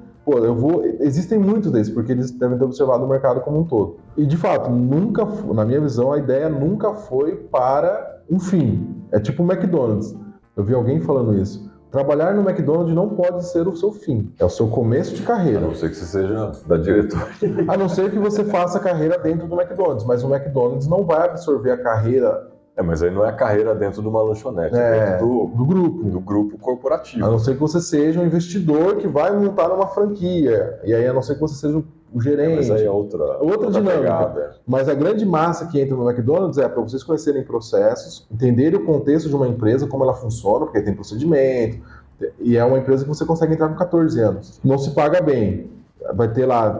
Existem muitos desses, porque eles devem ter observado o mercado como um todo. E, de fato, na minha visão, a ideia nunca foi para um fim. É tipo o McDonald's. Eu vi alguém falando isso. Trabalhar no McDonald's não pode ser o seu fim. É o seu começo de carreira. A não ser que você seja da diretoria. A não ser que você faça carreira dentro do McDonald's. Mas o McDonald's não vai absorver a carreira... Mas aí não é carreira dentro de uma lanchonete. É dentro do grupo. Do grupo corporativo. A não ser que você seja um investidor que vai montar uma franquia. E aí, a não ser que você seja o gerente. Mas aí é outra dinâmica. Pegada. Mas a grande massa que entra no McDonald's é para vocês conhecerem processos, entenderem o contexto de uma empresa, como ela funciona, porque tem procedimento. E é uma empresa que você consegue entrar com 14 anos. Não se paga bem. Vai ter lá,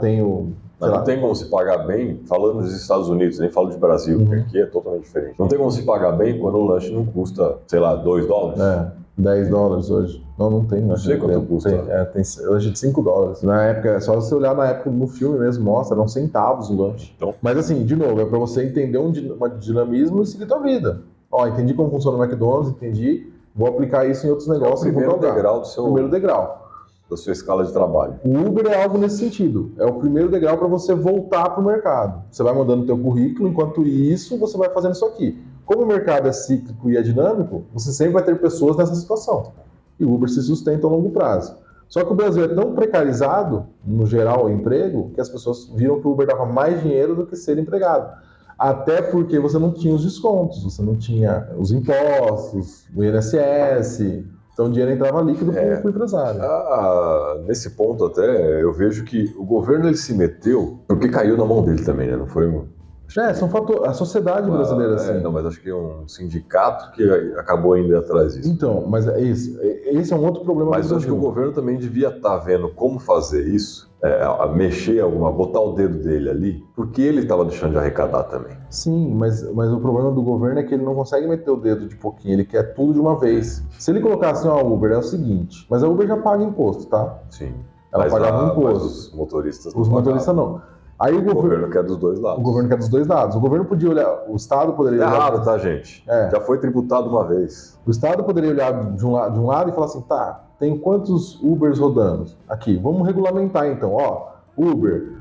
Mas não tem como se pagar bem, falando dos Estados Unidos, nem falo de Brasil, porque aqui é totalmente diferente. Não tem como se pagar bem quando o lanche não custa, sei lá, $2. $10 hoje. Não tem. Não sei quanto custa. Tem lanche de $5. Na época, só se você olhar na época no filme mesmo, mostra, eram centavos o lanche. Então, mas assim, de novo, é para você entender um dinamismo e seguir a tua vida. Entendi como funciona o McDonald's, entendi, vou aplicar isso em outros negócios. É o primeiro degrau primeiro degrau da sua escala de trabalho. O Uber é algo nesse sentido. É o primeiro degrau para você voltar para o mercado. Você vai mandando o teu currículo, enquanto isso, você vai fazendo isso aqui. Como o mercado é cíclico e é dinâmico, você sempre vai ter pessoas nessa situação. E o Uber se sustenta a longo prazo. Só que o Brasil é tão precarizado, no geral, o emprego, que as pessoas viram que o Uber dava mais dinheiro do que ser empregado. Até porque você não tinha os descontos, você não tinha os impostos, o INSS, então o dinheiro entrava líquido para o empresário. Nesse ponto até, eu vejo que o governo ele se meteu porque caiu na mão dele também, né? Não foi São fatores. A sociedade brasileira, assim. Não, mas acho que é um sindicato que acabou indo atrás disso. Então, mas é isso. Esse é um outro problema Mas do eu acho que o Brasil. governo também devia estar vendo como fazer isso, mexer botar o dedo dele ali, porque ele estava deixando de arrecadar também. Sim, mas o problema do governo é que ele não consegue meter o dedo de pouquinho, ele quer tudo de uma vez. Se ele colocar assim, ó, Uber é o seguinte, mas a Uber já paga imposto, tá? Sim. Ela pagava imposto. Mas os motoristas Os motoristas não. Aí o governo quer dos dois lados. O governo quer dos dois lados. O governo podia olhar, o Estado poderia olhar... errado, tá, gente? Já foi tributado uma vez. O Estado poderia olhar de um lado e falar assim, tá, tem quantos Ubers rodando aqui? Vamos regulamentar então, ó, Uber,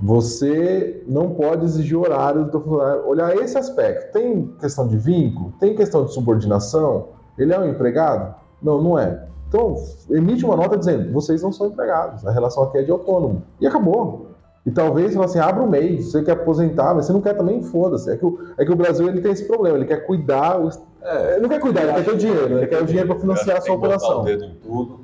você não pode exigir horário do teu funcionário. Olhar esse aspecto. Tem questão de vínculo? Tem questão de subordinação? Ele é um empregado? Não, não é. Então, emite uma nota dizendo, vocês não são empregados, a relação aqui é de autônomo. E acabou. E talvez, assim, abra o mês, você quer aposentar, mas você não quer também, foda-se. É que o Brasil ele tem esse problema, ele quer cuidar, ele não quer cuidar, ele quer ter o dinheiro, ele quer o dinheiro para financiar a sua operação. Botar o dedo em tudo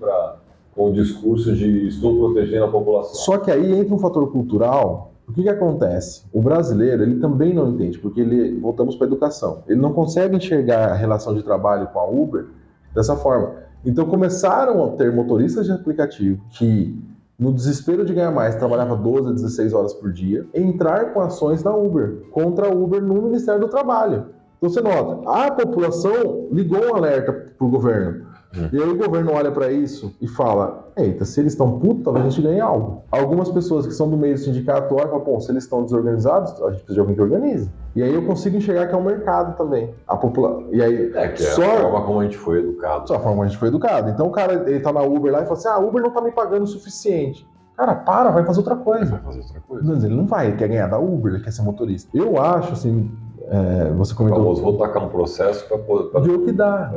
com o discurso de estou protegendo a população. Só que aí entra um fator cultural. O que acontece? O brasileiro, ele também não entende, porque voltamos para a educação. Ele não consegue enxergar a relação de trabalho com a Uber dessa forma. Então começaram a ter motoristas de aplicativo que, no desespero de ganhar mais, trabalhava 12 a 16 horas por dia, entrar com ações da Uber, contra a Uber no Ministério do Trabalho. Então você nota, a população ligou um alerta para o governo. E aí o governo olha para isso e fala, eita, se eles estão putos, talvez a gente ganhe algo. Algumas pessoas que são do meio do sindicato olham e falam, pô, se eles estão desorganizados, a gente precisa de alguém que organize. E aí eu consigo enxergar que é um mercado também. E aí, que é a forma como a gente foi educado. Só a forma como a gente foi educado. Então o cara, ele tá na Uber lá e fala assim, a Uber não tá me pagando o suficiente. Cara, vai fazer outra coisa. Mas ele não vai, ele quer ganhar da Uber, ele quer ser motorista. Eu acho, assim, você comentou... Vou tacar um processo para ver o que dá.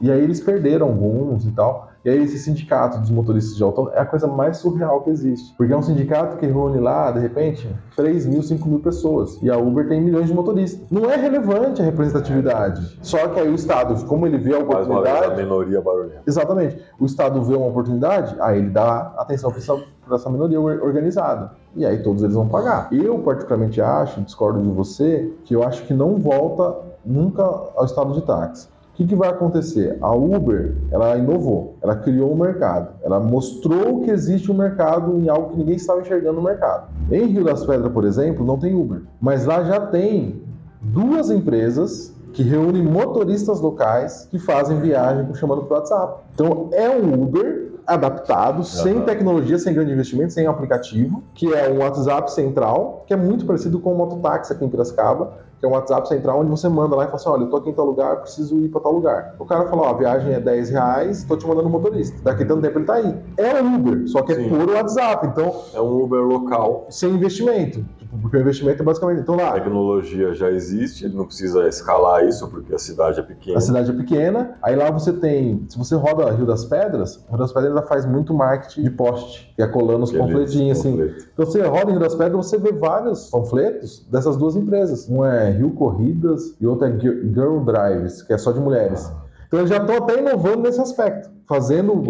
E aí eles perderam alguns e tal. E aí esse sindicato dos motoristas de autônomo é a coisa mais surreal que existe. Porque é um sindicato que reúne lá, de repente, 3 mil, 5 mil pessoas. E a Uber tem milhões de motoristas. Não é relevante a representatividade. Só que aí o Estado, como ele vê a oportunidade... Mais uma vez, a minoria barulhenta. Exatamente. O Estado vê uma oportunidade, aí ele dá atenção para essa minoria organizada. E aí todos eles vão pagar. Eu, particularmente, discordo de você, que eu acho que não volta nunca ao estado de táxi. O que vai acontecer? A Uber, ela inovou, ela criou um mercado, ela mostrou que existe um mercado em algo que ninguém estava enxergando no mercado. Em Rio das Pedras, por exemplo, não tem Uber, mas lá já tem 2 empresas que reúnem motoristas locais que fazem viagem chamando por WhatsApp. Então é um Uber adaptado, sem tecnologia, sem grande investimento, sem aplicativo, que é um WhatsApp central, que é muito parecido com o mototáxi aqui em Piracicaba, que é um WhatsApp central onde você manda lá e fala assim, olha, eu tô aqui em tal lugar, preciso ir para tal lugar. O cara fala, ó, a viagem é R$10, tô te mandando um motorista. Daqui tanto tempo ele tá aí. É um Uber, só que é puro WhatsApp, então... É um Uber local. Sem investimento. Porque o investimento é basicamente... Então, lá, a tecnologia já existe, ele não precisa escalar isso, porque a cidade é pequena. A cidade é pequena, aí lá você tem... Se você roda Rio das Pedras ainda faz muito marketing de poste, que é colando os panfletinhos, assim. Então você roda em Rio das Pedras, você vê vários panfletos dessas 2 empresas. Um é Rio Corridas e outro é Girl Drives, que é só de mulheres. Então eles já estão até inovando nesse aspecto,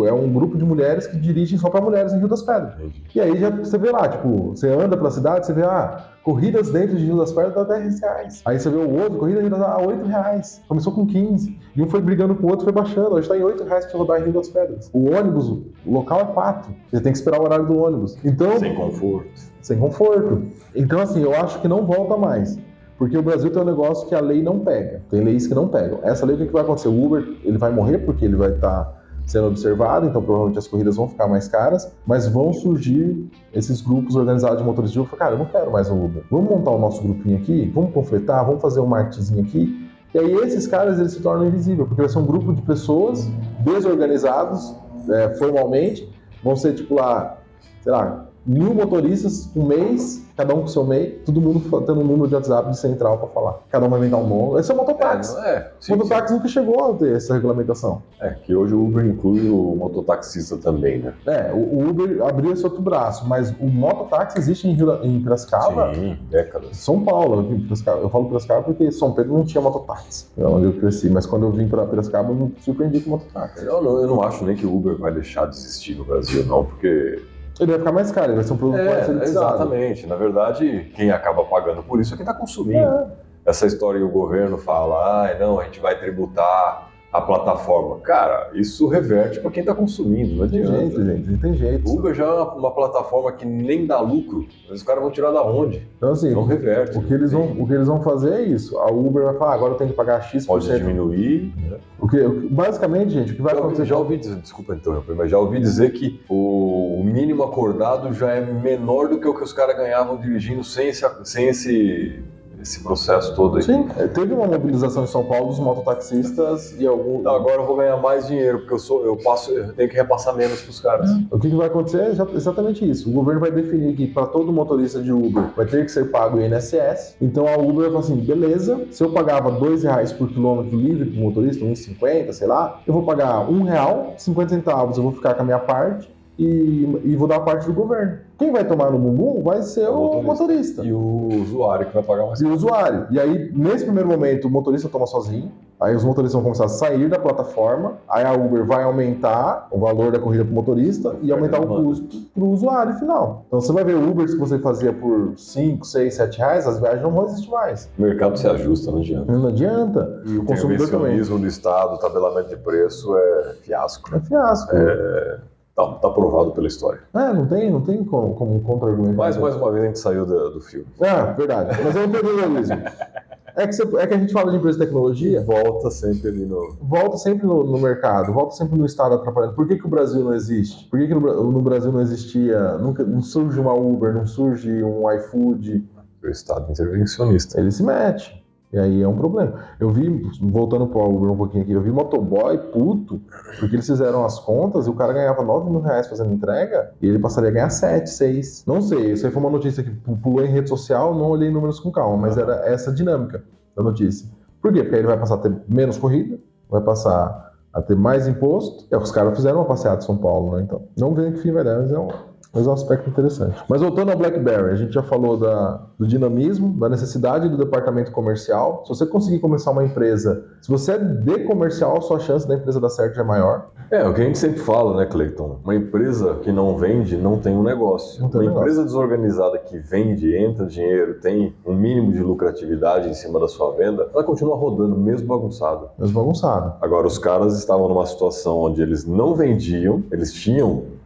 é um grupo de mulheres que dirigem só para mulheres em Rio das Pedras. E aí já você vê lá, tipo, você anda pela cidade, você vê, corridas dentro de Rio das Pedras dá R$10. Aí você vê o outro, corrida dá R$8. Começou com 15. E um foi brigando com o outro, foi baixando. Hoje está em R$8 para rodar em Rio das Pedras. O ônibus, o local é 4. Você tem que esperar o horário do ônibus. Então, Sem conforto. Então, assim, eu acho que não volta mais. Porque o Brasil tem um negócio que a lei não pega. Tem leis que não pegam. Essa lei, o que vai acontecer? O Uber, ele vai morrer porque ele vai estar sendo observado, então provavelmente as corridas vão ficar mais caras, mas vão surgir esses grupos organizados de motoristas de Uber. Cara, eu não quero mais um Uber. Vamos montar o nosso grupinho aqui, vamos conflitar, vamos fazer um marketingzinho aqui. E aí esses caras, eles se tornam invisíveis, porque vai ser um grupo de pessoas desorganizados formalmente, vão ser tipo lá, sei lá, 1.000 motoristas um mês, cada um com seu MEI, todo mundo tendo um número de WhatsApp de central para falar. Cada um vai inventar um nome. Esse é o mototáxi. O mototáxi nunca chegou a ter essa regulamentação. Que hoje o Uber inclui o mototaxista também, né? O Uber abriu esse outro braço, mas o mototáxi existe em Piracicaba. Sim, décadas. São Paulo, eu falo Piracicaba porque São Pedro não tinha mototáxi, é onde eu cresci, mas quando eu vim para Piracicaba eu me surpreendi com o mototáxi. Eu não acho nem que o Uber vai deixar de existir no Brasil, não, porque... Ele vai ficar mais caro, ele vai ser um produto mais elitizado. Exatamente. Na verdade, quem acaba pagando por isso é quem está consumindo. Essa história que o governo fala, não, a gente vai tributar a plataforma. Cara, isso reverte para quem está consumindo, não adianta. Não tem jeito. O Uber já é uma plataforma que nem dá lucro, mas os caras vão tirar da onde? Então assim, não reverte. O que eles vão fazer é isso. A Uber vai falar, agora eu tenho que pagar X%. Pode diminuir. Né? Basicamente, gente, o que vai acontecer... Já ouvi dizer, desculpa interromper, mas já ouvi dizer que o mínimo acordado já é menor do que o que os caras ganhavam dirigindo sem esse processo todo aí. Sim, teve uma mobilização em São Paulo dos mototaxistas e algum... Agora eu vou ganhar mais dinheiro, porque eu tenho que repassar menos para os caras. O que vai acontecer é exatamente isso. O governo vai definir que para todo motorista de Uber vai ter que ser pago o INSS. Então a Uber vai falar assim, beleza, se eu pagava R$2 por quilômetro livre para o motorista, R$1,50, sei lá, eu vou pagar R$1, 50 centavos eu vou ficar com a minha parte e vou dar a parte do governo. Quem vai tomar no bumbum vai ser o motorista. E o usuário que vai pagar mais. E o usuário. E aí, nesse primeiro momento, o motorista toma sozinho, aí os motoristas vão começar a sair da plataforma, aí a Uber vai aumentar o valor da corrida para o motorista e aumentar o custo para o usuário final. Então você vai ver o Uber que você fazia por 5, 6, 7 reais, as viagens não vão existir mais. O mercado se ajusta, não adianta. Não adianta. E o consumidor também. O do Estado, o tabelamento de preço é fiasco. É fiasco. Tá provado pela história. Não tem como contra-argumentar. Mais uma vez a gente saiu do filme. Verdade. Mas é um empreendedorismo. É que a gente fala de empresa de tecnologia. Volta sempre ali Volta sempre no mercado, volta sempre no Estado atrapalhando. Por que o Brasil não existe? Por que no Brasil não existia, não surge uma Uber, não surge um iFood? O Estado intervencionista. Ele se mete. E aí é um problema. Eu vi, voltando pro Uber um pouquinho aqui, eu vi motoboy puto, porque eles fizeram as contas e o cara ganhava R$9.000 fazendo entrega e ele passaria a ganhar 7, 6. Não sei, isso aí foi uma notícia que pulou em rede social, não olhei números com calma, mas era essa dinâmica da notícia. Por quê? Porque aí ele vai passar a ter menos corrida, vai passar a ter mais imposto. É o que os caras fizeram uma passeada em São Paulo, né? Então, não vendo que fim vai dar, mas é um aspecto interessante. Mas voltando ao BlackBerry, a gente já falou do dinamismo, da necessidade do departamento comercial. Se você conseguir começar uma empresa, se você é de comercial, sua chance da empresa dar certo é maior. O que a gente sempre fala, né, Cleiton? Uma empresa que não vende, não tem um negócio. Empresa desorganizada que vende, entra dinheiro, tem um mínimo de lucratividade em cima da sua venda, ela continua rodando, mesmo bagunçada. Agora, os caras estavam numa situação onde eles não vendiam, eles tinham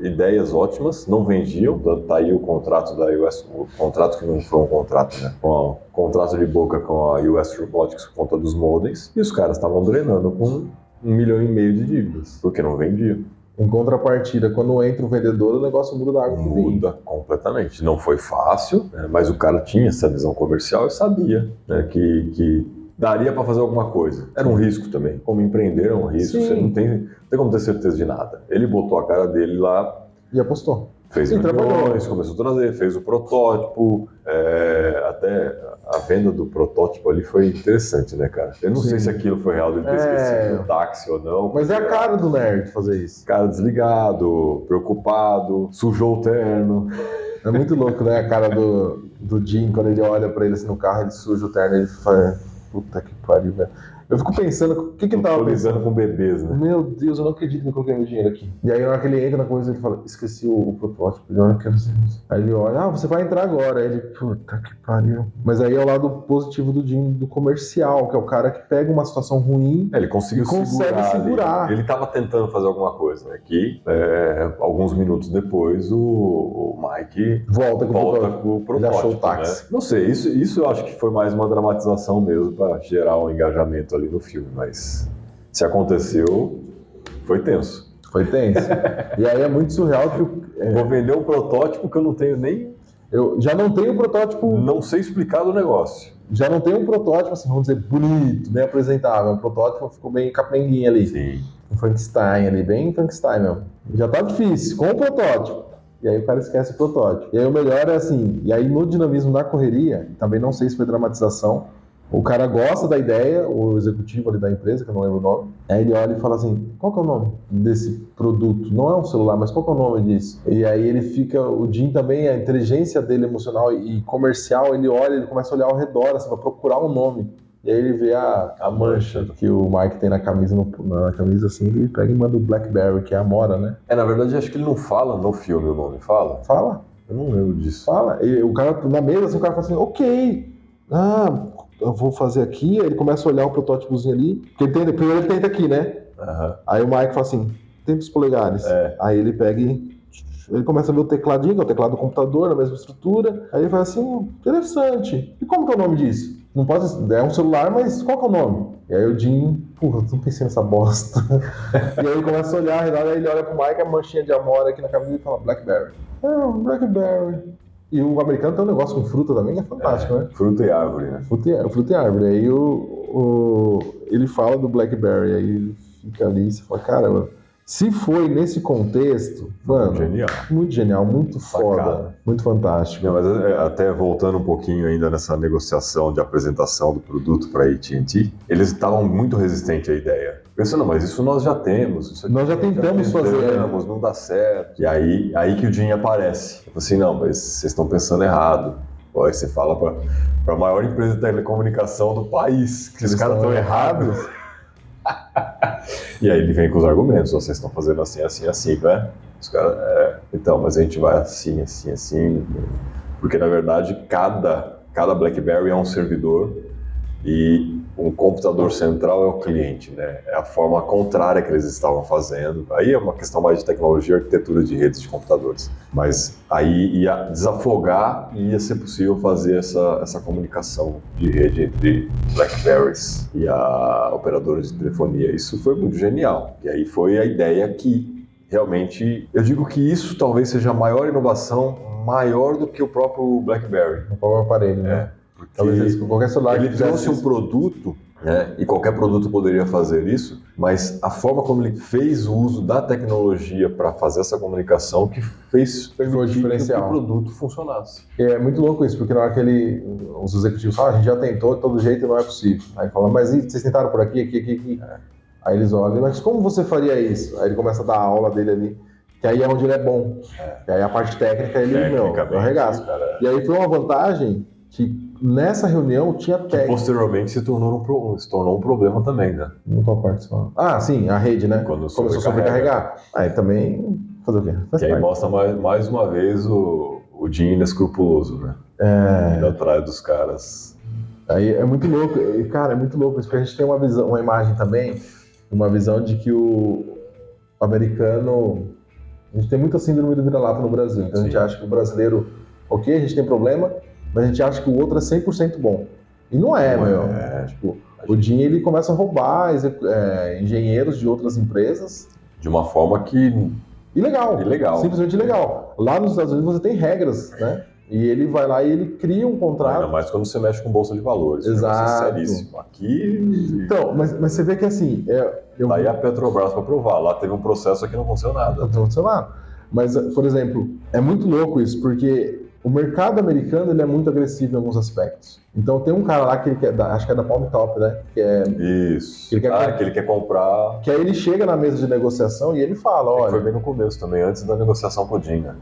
ideias ótimas, não vendiam, tá aí o contrato da US, o contrato que não foi um contrato, né? O contrato de boca com a US Robotics por conta dos modems, e os caras estavam drenando com 1,5 milhão de dívidas, porque não vendiam. Em contrapartida, quando entra o vendedor, o negócio muda da água pro vinho. Muda completamente. Não foi fácil, né? Mas o cara tinha essa visão comercial e sabia, né, que daria para fazer alguma coisa. Era um risco também. Como empreender é um risco, Sim. Você não tem como ter certeza de nada. Ele botou a cara dele lá. E apostou. Fez reuniões, começou a trazer, fez o protótipo, até a venda do protótipo ali foi interessante, né, cara? Eu não sei se aquilo foi real de ter esquecido o táxi ou não. Mas é a cara do nerd fazer isso. Cara desligado, preocupado, sujou o terno. É muito louco, né? A cara do Jim, quando ele olha pra ele assim no carro, ele suja o terno e ele fala, puta que pariu, velho. Eu fico pensando, o que ele tava pensando? Com bebês, né? Meu Deus, eu não acredito que eu coloquei meu dinheiro aqui. E aí, na hora que ele entra na coisa, ele fala, esqueci o protótipo. Ele olha, aí ele olha, você vai entrar agora. Aí ele, puta que pariu. Mas aí é o lado positivo do Jim, do comercial, que é o cara que pega uma situação ruim ele conseguiu segurar. Ele tava tentando fazer alguma coisa, né? Que, alguns minutos depois, o Mike volta com o protótipo. Ele achou o táxi. Né? Não sei, isso eu acho que foi mais uma dramatização mesmo para gerar um engajamento ali no filme, mas se aconteceu, foi tenso. Foi tenso. E aí é muito surreal que vou vender um protótipo que eu não tenho nem... Eu já não tenho protótipo... Não sei explicar do negócio. Já não tenho um protótipo, assim, vamos dizer, bonito, bem apresentável. O protótipo ficou bem capenguinho ali. Sim. Um Frankenstein ali, bem Frankenstein mesmo. Já tá difícil, com o protótipo. E aí o cara esquece o protótipo. E aí o melhor é assim, e aí no dinamismo da correria, também não sei se foi dramatização, o cara gosta da ideia, o executivo ali da empresa, que eu não lembro o nome, aí ele olha e fala assim, qual que é o nome desse produto? Não é um celular, mas qual que é o nome disso? E aí ele fica, o Jim também, a inteligência dele emocional e comercial, ele olha, ele começa a olhar ao redor, assim, pra procurar um nome. E aí ele vê a mancha que o Mike tem na camisa, na camisa assim, ele pega e manda o Blackberry, que é a Amora, né? Na verdade, acho que ele não fala no filme o nome, fala? Fala, Eu não lembro disso. fala. E o cara, na mesa, assim, o cara fala assim, ok, eu vou fazer aqui, aí ele começa a olhar o protótipozinho ali, porque primeiro ele tenta aqui, né? Aham. Aí o Mike fala assim, tenta os polegares. Aí ele pega e ele começa a ver o tecladinho, que é o teclado do computador, na mesma estrutura. Aí ele fala assim, interessante. E como que é o nome disso? Não pode, é um celular, mas qual que é o nome? E aí o Jim, porra, não pensei nessa bosta. E aí ele começa a olhar, aí ele olha pro Mike, a manchinha de Amora aqui na camisa e fala, Blackberry. Blackberry. E o americano tem um negócio com fruta também que é fantástico, né? Fruta e árvore, né? Fruta e árvore. Aí ele fala do Blackberry, aí ele fica ali e você fala, caramba, se foi nesse contexto, mano, muito genial, muito foda, muito fantástico. Não, mas até voltando um pouquinho ainda nessa negociação de apresentação do produto para a AT&T, eles estavam muito resistentes à ideia. Pensando, mas isso nós já temos. Isso aqui nós já tentamos fazer. Não dá certo. E aí que o Jim aparece. Eu falei assim, não, mas vocês estão pensando errado. Pô, aí você fala para a maior empresa de telecomunicação do país que os caras estão errados. E aí ele vem com os argumentos, vocês estão fazendo assim, assim, assim, né? Os caras, então, mas a gente vai assim, assim, assim, porque na verdade cada BlackBerry é um servidor e um computador central é o cliente, né? É a forma contrária que eles estavam fazendo. Aí é uma questão mais de tecnologia e arquitetura de redes de computadores. Mas aí ia desafogar e ia ser possível fazer essa comunicação de rede entre BlackBerrys e a operadora de telefonia. Isso foi muito genial. E aí foi a ideia que realmente... Eu digo que isso talvez seja a maior inovação, maior do que o próprio BlackBerry. O próprio aparelho, né? Talvez qualquer celular ele trouxe um produto, né, e qualquer produto poderia fazer isso, mas a forma como ele fez o uso da tecnologia para fazer essa comunicação que permitiu que o produto funcionasse. É muito louco isso, porque na hora que os executivos falam, a gente já tentou de todo jeito e não é possível. Aí fala, mas e, vocês tentaram por aqui, aqui. Aí eles olham, mas como você faria isso? Aí ele começa a dar a aula dele ali, que aí é onde ele é bom. E aí a parte técnica ele, arregaça. E aí foi uma vantagem que nessa reunião tinha técnica. Que posteriormente se tornou um problema também, né? Não qual parte você fala? Ah, sim, a rede, né? Quando começou a sobrecarregar. Aí também, fazer o quê? Que aí mostra mais uma vez o Jim inescrupuloso, né? Indo atrás dos caras. Aí é muito louco, cara, é muito louco isso, porque a gente tem uma imagem também, uma visão de que o americano... A gente tem muita síndrome do vira-lata no Brasil, então a gente acha que o brasileiro, ok, a gente tem problema, mas a gente acha que o outro é 100% bom. E não é, meu. Tipo, o Jim, ele começa a roubar engenheiros de outras empresas. De uma forma que... Ilegal. Simplesmente ilegal. Lá nos Estados Unidos você tem regras, né? E ele vai lá e ele cria um contrato. Ainda mais quando você mexe com bolsa de valores. Exato. É seríssimo. Aqui... Então, mas você vê que assim... Daí a Petrobras para provar. Lá teve um processo que não aconteceu nada. Não aconteceu nada. Mas, por exemplo, é muito louco isso, porque... O mercado americano ele é muito agressivo em alguns aspectos. Então tem um cara lá que ele quer, acho que é da Palm Top, né? Que é, isso. Que ele quer comprar. Que aí ele chega na mesa de negociação e ele fala, olha... Foi bem no começo também, antes da negociação com o Jim, né?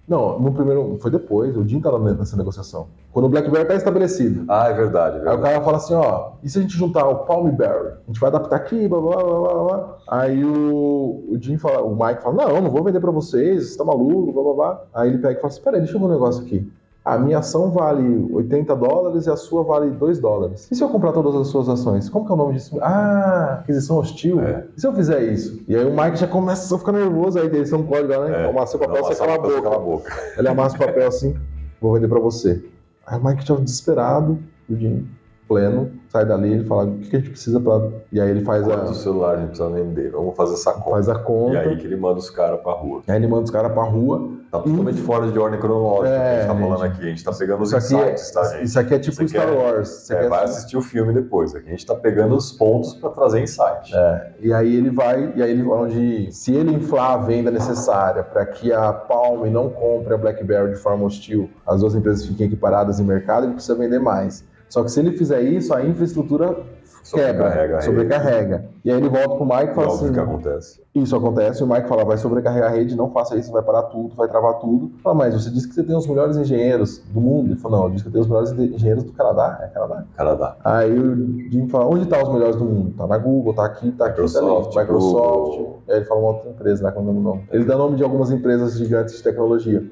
Não, no primeiro... Foi depois, o Jim tá nessa negociação. Quando o BlackBerry tá estabelecido. É verdade. Aí o cara fala assim, ó... E se a gente juntar o Palmberry? A gente vai adaptar aqui, blá, blá, blá, blá, blá. Aí o Jim fala... O Mike fala, não vou vender pra vocês, você tá maluco, blá, blá, blá. Aí ele pega e fala assim, peraí, deixa eu ver um negócio aqui. A minha ação vale $80 e a sua vale $2. E se eu comprar todas as suas ações? Como que é o nome disso? Aquisição hostil. E se eu fizer isso? E aí o Mike já começa a ficar nervoso, aí eles não código lá, né? Amassa o papel, você cala a boca. Ele amassa o papel assim, vou vender pra você. Aí o Mike já desesperado, o Jim, pleno, sai dali, ele fala o que a gente precisa para. E aí ele faz Quanto celular a gente precisa vender? Vamos fazer essa conta. faz a conta. E aí que ele manda os caras pra rua. Aí ele manda os caras pra rua. Tá totalmente fora de ordem cronológica que a gente tá falando gente. aqui. A gente tá pegando os Isso aqui insights, tá, gente? Isso aqui é tipo Isso aqui Star Wars. Isso aqui vai assistir o filme depois. Aqui a gente tá pegando os pontos pra trazer insight. E aí ele vai, onde se ele inflar a venda necessária para que a Palm não compre a BlackBerry de forma hostil, as duas empresas fiquem equiparadas em mercado, ele precisa vender mais. Só que se ele fizer isso, a infraestrutura sobrecarrega. E aí ele volta pro Mike e fala assim... que acontece. Isso acontece, e o Mike fala, vai sobrecarregar a rede, não faça isso, vai parar tudo, vai travar tudo. Fala, mas você disse que você tem os melhores engenheiros do mundo. Ele falou, não, eu disse que eu tenho os melhores engenheiros do Canadá. É Canadá? Canadá. Aí o Jim fala, onde tá os melhores do mundo? Tá na Google, tá aqui, tá Microsoft, ali. Microsoft. Aí ele fala uma outra empresa lá, que eu não lembro o nome. Ele dá nome de algumas empresas gigantes de tecnologia.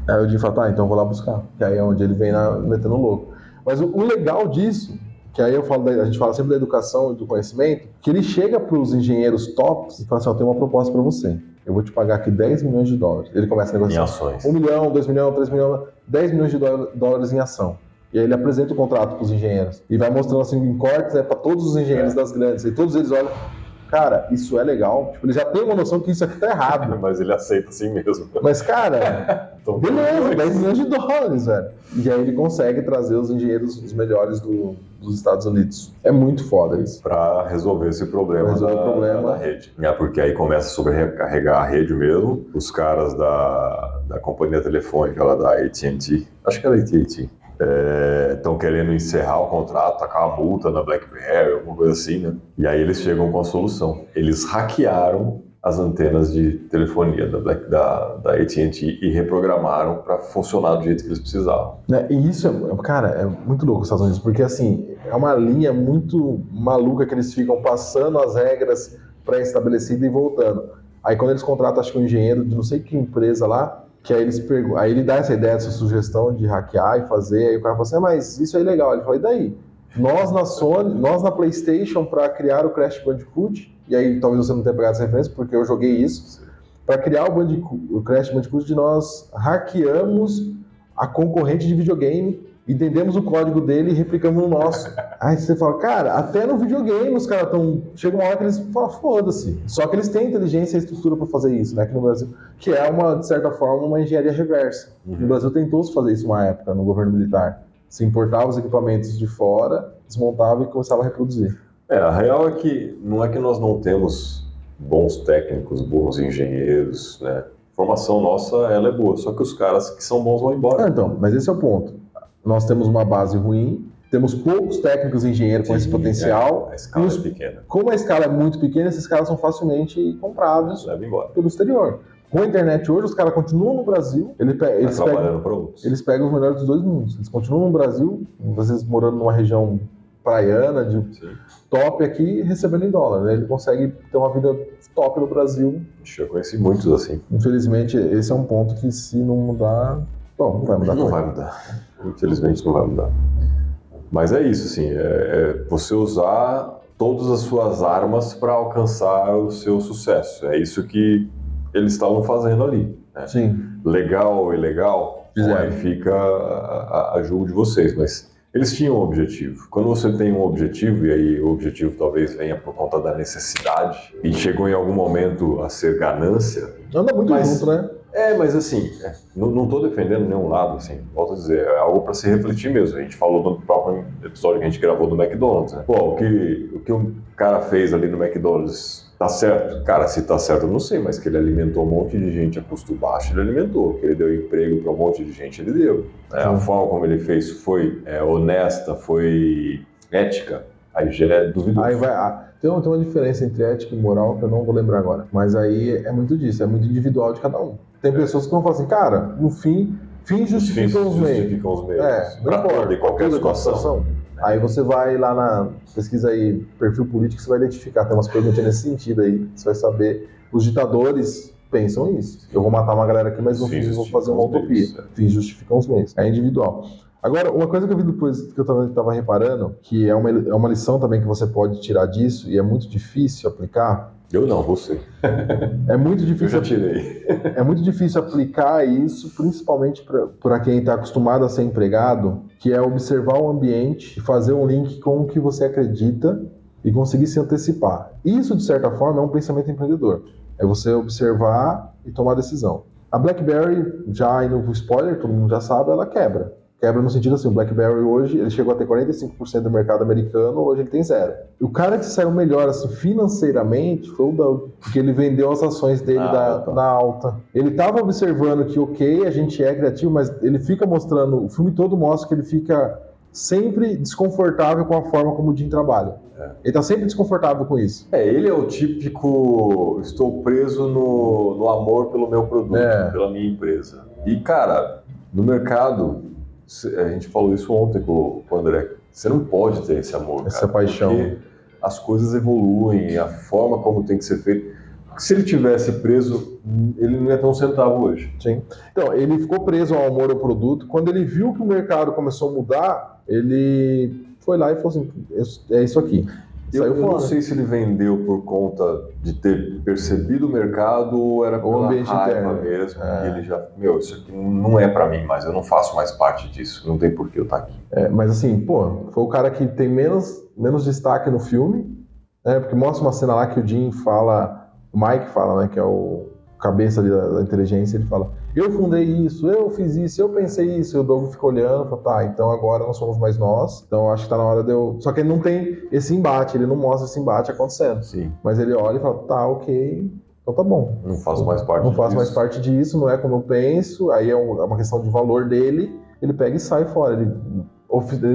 Aí o Jim fala, tá, então eu vou lá buscar. Que aí é onde ele vem metendo louco. Mas o legal disso, que aí a gente fala sempre da educação e do conhecimento, que ele chega para os engenheiros tops e fala assim, eu tenho uma proposta para você. Eu vou te pagar aqui 10 milhões de dólares. Ele começa a negociar. Em ações. 1 milhão, 2 milhões, 3 milhões, 10 milhões de dólares em ação. E aí ele apresenta o contrato para os engenheiros. E vai mostrando assim em cortes, para todos os engenheiros das grandes. E todos eles olham, cara, isso é legal. Tipo, ele já tem uma noção que isso aqui tá errado. Mas ele aceita assim mesmo. Mas, cara, Então, beleza, 10 milhões de dólares, velho. E aí ele consegue trazer os engenheiros os melhores dos Estados Unidos. É muito foda isso. Para resolver esse problema, da rede. Porque aí começa a sobrecarregar a rede mesmo. Os caras da companhia telefônica lá da AT&T, acho que era AT&T, estão querendo encerrar o contrato, tacar uma multa na BlackBerry, alguma coisa assim, né? E aí eles chegam com a solução. Eles hackearam as antenas de telefonia da AT&T e reprogramaram para funcionar do jeito que eles precisavam. E isso, cara, é muito louco os Estados Unidos, porque assim, é uma linha muito maluca que eles ficam passando as regras pré-estabelecidas e voltando. Aí quando eles contratam, acho que um engenheiro de não sei que empresa lá, que aí aí ele dá essa ideia, essa sugestão de hackear e fazer, aí o cara fala assim, mas isso aí é legal. Ele fala, e daí? Nós na Sony, nós na PlayStation, para criar o Crash Bandicoot, e aí talvez você não tenha pegado essa referência, porque eu joguei isso, para criar o Crash Bandicoot, nós hackeamos a concorrente de videogame, entendemos o código dele e replicamos no nosso. Aí você fala, cara, até no videogame os caras estão... Chega uma hora que eles falam, foda-se. Só que eles têm inteligência e estrutura para fazer isso, né, aqui no Brasil, que é, de certa forma, uma engenharia reversa. No Brasil tentou-se fazer isso uma época, no governo militar. Se importava os equipamentos de fora, desmontava e começava a reproduzir. A real é que não é que nós não temos bons técnicos, bons engenheiros, né? A formação nossa, ela é boa, só que os caras que são bons vão embora. Então, mas esse é o ponto. Nós temos uma base ruim, temos poucos técnicos e engenheiros com esse potencial. A escala é pequena. Como a escala é muito pequena, esses caras são facilmente comprados pelo exterior. Com a internet hoje, os caras continuam no Brasil, eles pegam os melhores dos dois mundos. Eles continuam no Brasil, às vezes morando numa região praiana, top aqui, recebendo em dólar. Né? Ele consegue ter uma vida top no Brasil. Eu conheci muitos assim. Infelizmente, esse é um ponto que se não mudar... Bom, não vai mudar. Não vai mudar. Infelizmente não vai mudar. Mas é isso, assim, você usar todas as suas armas para alcançar o seu sucesso. É isso que eles estavam fazendo ali. Né? Sim. Legal ou ilegal, aí fica a julgo de vocês, mas eles tinham um objetivo. Quando você tem um objetivo, e aí o objetivo talvez venha por conta da necessidade, e chegou em algum momento a ser ganância... Anda muito junto, né? Mas assim, não estou defendendo nenhum lado, assim, volto a dizer, é algo para se refletir mesmo. A gente falou no próprio episódio que a gente gravou do McDonald's, né? Pô, o que um cara fez ali no McDonald's tá certo? Cara, se tá certo eu não sei, mas que ele alimentou um monte de gente a custo baixo, ele alimentou. Que ele deu emprego para um monte de gente, ele deu. A forma como ele fez foi honesta, foi ética, aí já é duvidoso. Aí tem uma diferença entre ética e moral que eu não vou lembrar agora. Mas aí é muito disso, é muito individual de cada um. Tem pessoas que vão falar assim, cara, no fim justificam os meios. Não importa, qualquer situação. Aí você vai lá na pesquisa aí, perfil político, você vai identificar, tem umas perguntas nesse sentido aí, você vai saber. Os ditadores pensam isso. Eu vou matar uma galera aqui, mas no fim vou fazer uma utopia. Fins justificam os meios. É individual. Agora, uma coisa que eu vi depois, que eu também estava reparando, que é uma lição também que você pode tirar disso, e é muito difícil aplicar, Eu não, você. É muito Eu difícil. já tirei. É muito difícil aplicar isso, principalmente para quem está acostumado a ser empregado, que é observar o ambiente e fazer um link com o que você acredita e conseguir se antecipar. Isso, de certa forma, é um pensamento empreendedor. É você observar e tomar decisão. A BlackBerry, já indo pro spoiler, todo mundo já sabe, ela quebra. Quebra no sentido assim, o BlackBerry hoje, ele chegou a ter 45% do mercado americano, hoje ele tem 0. O cara que saiu melhor assim, financeiramente foi o Doug, porque ele vendeu as ações dele na alta. Ele estava observando que, ok, a gente é criativo, mas ele fica mostrando, o filme todo mostra que ele fica sempre desconfortável com a forma como o Jim trabalha. Ele tá sempre desconfortável com isso. Ele é o típico, estou preso no amor pelo meu produto, pela minha empresa. E, cara, no mercado, a gente falou isso ontem com o André, você não pode ter esse amor, essa paixão. Porque as coisas evoluem, a forma como tem que ser feito. Se ele tivesse preso, ele não ia ter um centavo hoje. Sim. Então, ele ficou preso ao amor ao produto. Quando ele viu que o mercado começou a mudar, ele foi lá e falou assim, é isso aqui. Eu não sei se ele vendeu por conta de ter percebido o mercado ou era pela raiva interno mesmo. Que ele já, isso aqui não é pra mim, mas eu não faço mais parte disso. Não tem por que eu estar aqui. Mas assim, foi o cara que tem menos destaque no filme, né? Porque mostra uma cena lá que o Jim fala, o Mike fala, né? Que é o cabeça ali da inteligência, ele fala, eu fundei isso, eu fiz isso, eu pensei isso, e o Doug fica olhando e fala, tá, então agora não somos mais nós, então acho que tá na hora de eu... Só que ele não tem esse embate, ele não mostra esse embate acontecendo. Sim. Mas ele olha e fala, tá, ok, então tá bom. Não faço mais parte disso. Não faço mais parte disso, não é como eu penso, aí é uma questão de valor dele, ele pega e sai fora, ele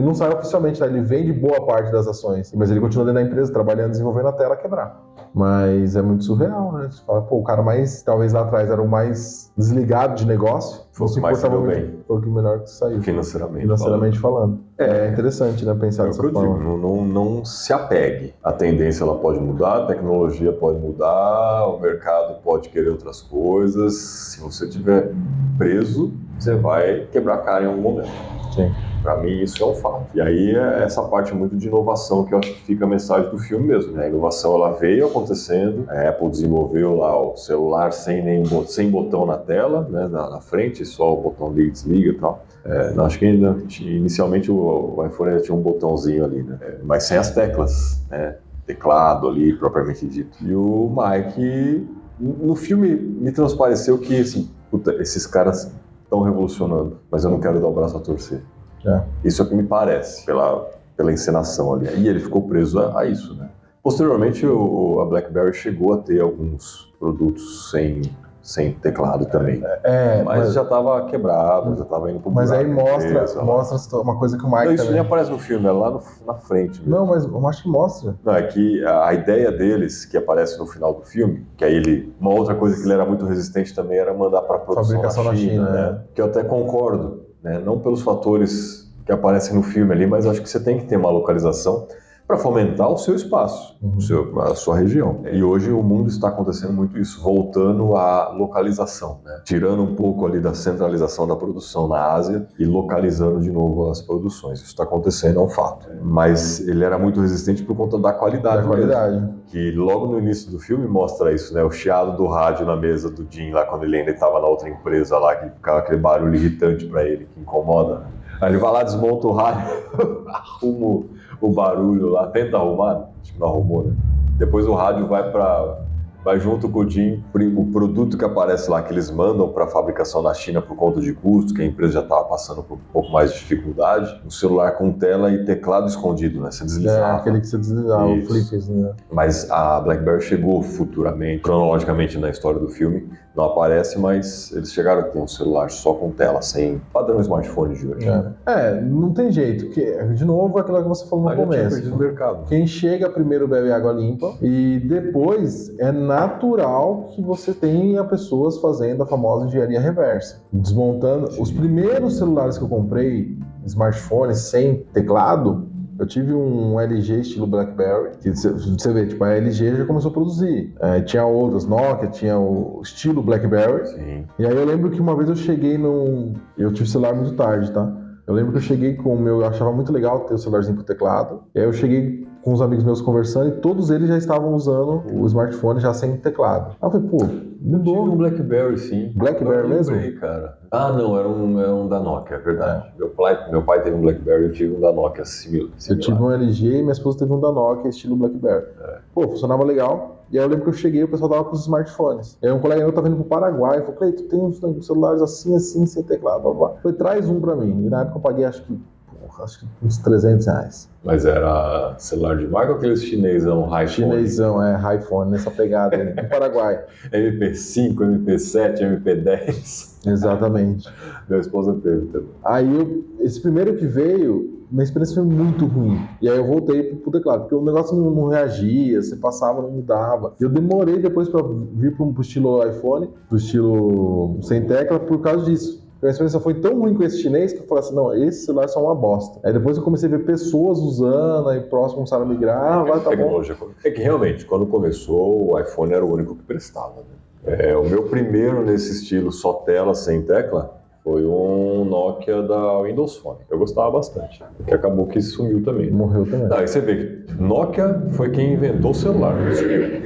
não sai oficialmente, tá? Ele vende boa parte das ações, mas ele continua dentro da empresa, trabalhando, desenvolvendo até ela quebrar. Mas é muito surreal, né? Você fala, o cara mais, talvez lá atrás, era o mais desligado de negócio, foi o que mais se deu bem. Foi o que melhor que saiu. Financeiramente falando. É interessante, né? Pensar dessa forma. Digo, não se apegue. A tendência ela pode mudar, a tecnologia pode mudar, o mercado pode querer outras coisas. Se você estiver preso, você vai quebrar a cara em algum momento. Sim. Para mim, isso é um fato. E aí, essa parte muito de inovação que eu acho que fica a mensagem do filme mesmo, né? A inovação, ela veio acontecendo, a Apple desenvolveu lá o celular sem botão na tela, né? Na frente, só o botão liga e desliga e tal. Acho que inicialmente o iPhone ainda tinha um botãozinho ali, né? Mas sem as teclas, né? Teclado ali, propriamente dito. E o Mike, no filme, me transpareceu que, assim, puta, esses caras estão revolucionando, mas eu não quero dar o braço a torcer. Isso é o que me parece, pela encenação ali. E ele ficou preso a isso, né? Posteriormente, a BlackBerry chegou a ter alguns produtos sem teclado também. Mas já estava quebrado, já estava indo pro buraco. Mas aí mostra uma coisa que o Mike não, isso também... nem aparece no filme, é lá na frente. Mesmo. Não, mas eu acho que mostra. Não, é que a ideia deles, que aparece no final do filme, que aí uma outra coisa que ele era muito resistente também era mandar para produção na China, né? Que eu até concordo. Né? Não pelos fatores que aparecem no filme ali, mas acho que você tem que ter uma localização para fomentar o seu espaço, a sua região. E hoje o mundo está acontecendo muito isso, voltando à localização, né? Tirando um pouco ali da centralização da produção na Ásia e localizando de novo as produções. Isso está acontecendo, é um fato. Mas ele era muito resistente por conta da qualidade mesmo. Que logo no início do filme mostra isso, né? O chiado do rádio na mesa do Jim lá quando ele ainda estava na outra empresa lá, que ficava aquele barulho irritante para ele, que incomoda. Aí ele vai lá, desmonta o rádio, arruma o barulho lá, tenta arrumar, acho que não arrumou, né? Depois o rádio vai junto com o Jim, o produto que aparece lá, que eles mandam para a fabricação na China por conta de custo, que a empresa já estava passando por um pouco mais de dificuldade, um celular com tela e teclado escondido, né? Você deslizava. Aquele que você deslizava, o flip, assim, né? Mas a BlackBerry chegou futuramente, cronologicamente na história do filme, não aparece, mas eles chegaram a ter um celular só com tela, sem padrão smartphone de hoje. Não tem jeito, porque, de novo, aquilo que você falou no começo. Do mercado. Quem chega primeiro bebe água limpa e depois é natural que você tenha pessoas fazendo a famosa engenharia reversa, desmontando. Os primeiros celulares que eu comprei, smartphones sem teclado, eu tive um LG estilo BlackBerry, que você vê, tipo, a LG já começou a produzir. Tinha outras, Nokia, tinha o estilo BlackBerry. Sim. E aí eu lembro que uma vez eu cheguei eu tive celular muito tarde, tá? Eu lembro que eu cheguei com o meu... Eu achava muito legal ter o celularzinho com teclado. E aí eu cheguei com os amigos meus conversando e todos eles já estavam usando o smartphone já sem teclado. Aí eu falei, pô, Eu tive mudou. um BlackBerry, sim. BlackBerry Eu mesmo? lembrei, cara. Ah, não, era um da Nokia, é verdade. Meu pai teve um BlackBerry, eu tive um da Nokia similar. Eu tive um LG e minha esposa teve um da Nokia, estilo BlackBerry. Pô, funcionava legal. E aí eu lembro que eu cheguei e o pessoal tava com os smartphones. E aí um colega meu tava indo pro Paraguai, falou, Cleiton, tem uns celulares assim, sem teclado, blá, blá. Falei, traz um pra mim. E na época eu paguei acho que uns R$300. Mas era celular de marca ou aqueles chinesão, iPhone? Chinesão, iPhone, nessa pegada aí, no Paraguai. MP5, MP7, MP10. Exatamente. Minha esposa teve também. Aí esse primeiro que veio, minha experiência foi muito ruim. E aí eu voltei pro teclado, porque o negócio não reagia, você passava, não mudava. Eu demorei depois para vir pro estilo iPhone, pro estilo sem tecla, por causa disso. A experiência foi tão ruim com esse chinês que eu falei assim, não, esse celular é só uma bosta. Aí depois eu comecei a ver pessoas usando, aí próximo começaram a migrar, vai, tá bom. É que realmente, quando começou, o iPhone era o único que prestava, né? O meu primeiro nesse estilo só tela, sem tecla, foi um Nokia da Windows Phone. Eu gostava bastante, que acabou que sumiu também. Morreu também. Aí você vê que Nokia foi quem inventou o celular.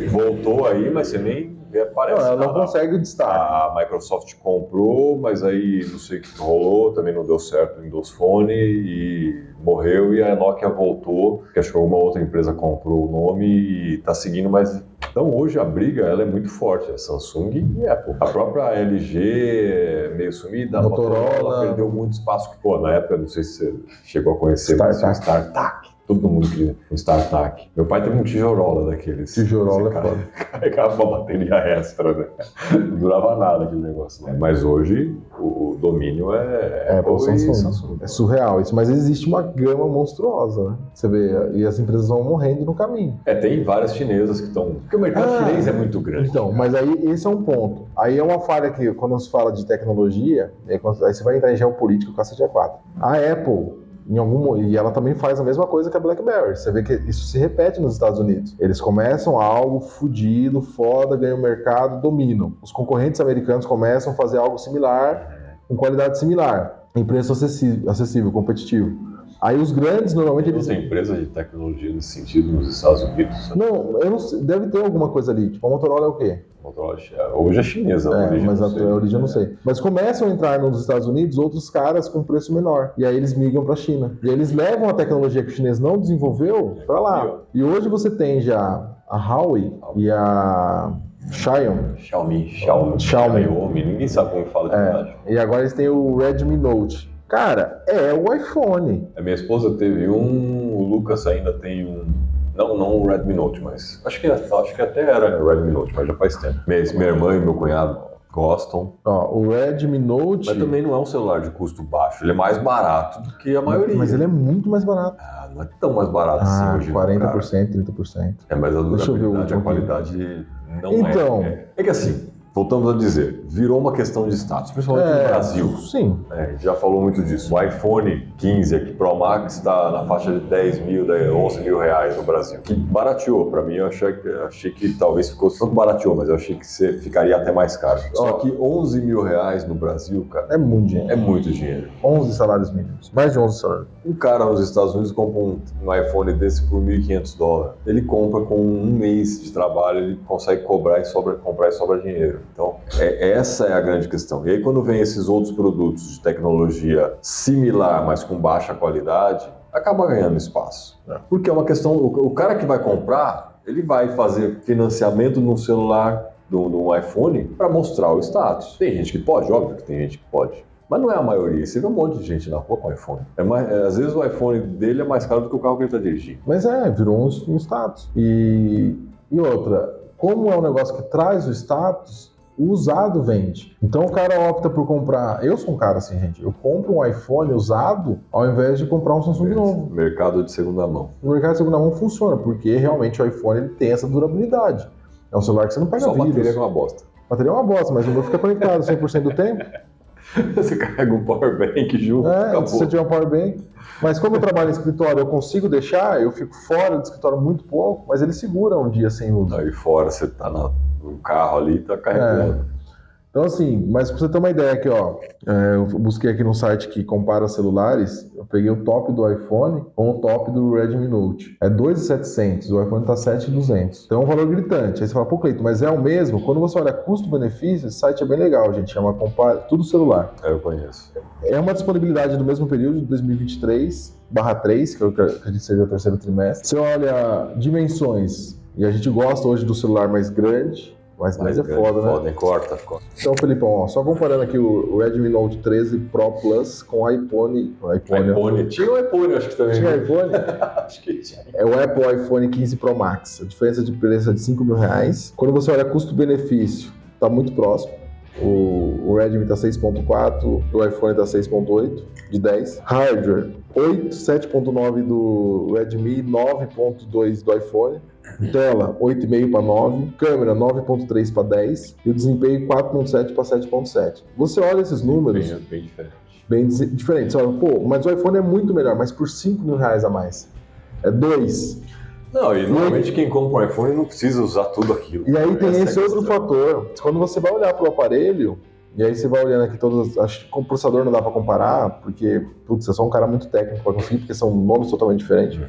Voltou aí, mas você nem aparece. Não, ela não consegue destaque. A Microsoft comprou, mas aí não sei o que rolou, também não deu certo o Windows Phone e morreu. E a Nokia voltou, que acho que alguma outra empresa comprou o nome e está seguindo, mas... Então hoje a briga ela é muito forte, é Samsung e Apple. A própria LG meio sumida, a Motorola perdeu muito espaço. Pô, na época, não sei se você chegou a conhecer, o StarTAC. Todo mundo queria um StarTAC. Meu pai teve um Tijorola daqueles. Tijorola é foda. Carregava uma bateria extra, né? Não durava nada aquele negócio. Né? Mas hoje o domínio é Apple e Samsung. É surreal isso, mas existe uma gama monstruosa, né? Você vê, e as empresas vão morrendo no caminho. Tem várias chinesas que estão... Porque o mercado chinês é muito grande. Então, mas aí esse é um ponto. Aí é uma falha que, quando se fala de tecnologia, aí você vai entrar em geopolítica com a cacete A4. A Apple... e ela também faz a mesma coisa que a BlackBerry. Você vê que isso se repete nos Estados Unidos. Eles começam algo fudido, foda, ganham mercado, dominam. Os concorrentes americanos começam a fazer algo similar, com qualidade similar, em preço acessível, competitivo. Aí os grandes, normalmente... Não tem empresa de tecnologia nesse sentido nos Estados Unidos? Não, eu não sei, deve ter alguma coisa ali. Tipo, a Motorola é o quê? Hoje é chinesa, mas a origem eu não sei. Mas começam a entrar nos Estados Unidos outros caras com preço menor. E aí eles migram para a China. E aí eles levam a tecnologia que o chinês não desenvolveu para lá. E hoje você tem já a Huawei e a Xiaomi, ninguém sabe como fala de verdade. E agora eles têm o Redmi Note. Cara, é o iPhone. A minha esposa teve o Lucas ainda tem um. Não o Redmi Note, mas acho que até era o Redmi Note, mas já faz tempo. Minha irmã e meu cunhado gostam. O Redmi Note... Mas também não é um celular de custo baixo, ele é mais barato do que a maioria. Mas ele é muito mais barato. Não é tão mais barato assim hoje. 40%, 30%. Mas a durabilidade, a qualidade não é. É que assim... Voltamos a dizer, virou uma questão de status, principalmente no Brasil. Sim. A gente já falou muito disso. O iPhone 15 aqui Pro Max está na faixa de 10 mil, 11 mil reais no Brasil. Que barateou. Para mim, eu achei que talvez ficou tanto barateou, mas eu achei que você ficaria até mais caro. Só que 11 mil reais no Brasil, cara... É muito dinheiro. É muito dinheiro. 11 salários mínimos. Mais de 11 salários. Um cara nos Estados Unidos compra um iPhone desse por $1.500. Ele compra com um mês de trabalho, ele consegue comprar e sobra dinheiro. Então, essa é a grande questão. E aí, quando vem esses outros produtos de tecnologia similar, mas com baixa qualidade, acaba ganhando espaço. Porque é uma questão... O cara que vai comprar, ele vai fazer financiamento num celular, num iPhone, para mostrar o status. Tem gente que pode, óbvio que tem gente que pode. Mas não é a maioria. Você vê um monte de gente na rua com iPhone. Às vezes o iPhone dele é mais caro do que o carro que ele está dirigindo. Mas virou um status. E outra, como é um negócio que traz o status... O usado vende. Então o cara opta por comprar... Eu sou um cara assim, gente. Eu compro um iPhone usado ao invés de comprar um Samsung novo. Mercado de segunda mão. O mercado de segunda mão funciona, porque realmente o iPhone ele tem essa durabilidade. É um celular que você não pega vírus. Só a bateria é uma bosta. A bateria é uma bosta, mas o meu fica conectado 100% do tempo. Você carrega um power bank junto, acabou. Se você tiver um power bank. Mas como eu trabalho em escritório, eu consigo deixar, eu fico fora do escritório muito pouco, mas ele segura um dia sem uso. Aí fora você tá no carro ali, tá carregando. Então, assim, mas pra você ter uma ideia aqui, ó, eu busquei aqui no site que compara celulares, eu peguei o top do iPhone com o top do Redmi Note. É 2.700, o iPhone tá 7.200. Então é um valor gritante. Aí você fala, pô, Cleiton, mas é o mesmo? Quando você olha custo-benefício, esse site é bem legal, gente. Chama Tudo Celular. Eu conheço. É uma disponibilidade do mesmo período de 2023/3, que eu acredito que seja o terceiro trimestre. Você olha dimensões, e a gente gosta hoje do celular mais grande. Mais grande é foda, né? Foda, corta. Então, Felipão, ó, só comparando aqui o Redmi Note 13 Pro Plus com o iPhone. Tinha o iPhone, acho que também. Tinha iPhone? Acho que tinha. É o Apple iPhone 15 Pro Max. A diferença de preço é de R$5.000. Quando você olha custo-benefício, tá muito próximo. O Redmi tá 6.4, o iPhone tá 6.8 de 10. Hardware, 7.9 do Redmi, 9.2 do iPhone. Tela, 8,5 para 9. Câmera, 9.3 para 10. E o desempenho, 4.7 para 7.7. Você olha esses números... Bem diferente. Bem diferente. Você olha, pô, mas o iPhone é muito melhor, mas por R$5.000 a mais. É 2. Não, e normalmente quem compra um iPhone não precisa usar tudo aquilo. E aí tem esse outro fator. Quando você vai olhar para o aparelho, e aí você vai olhando aqui todos... Acho que com o processador não dá para comparar, porque, putz, é só um cara muito técnico para conseguir, porque são nomes totalmente diferentes.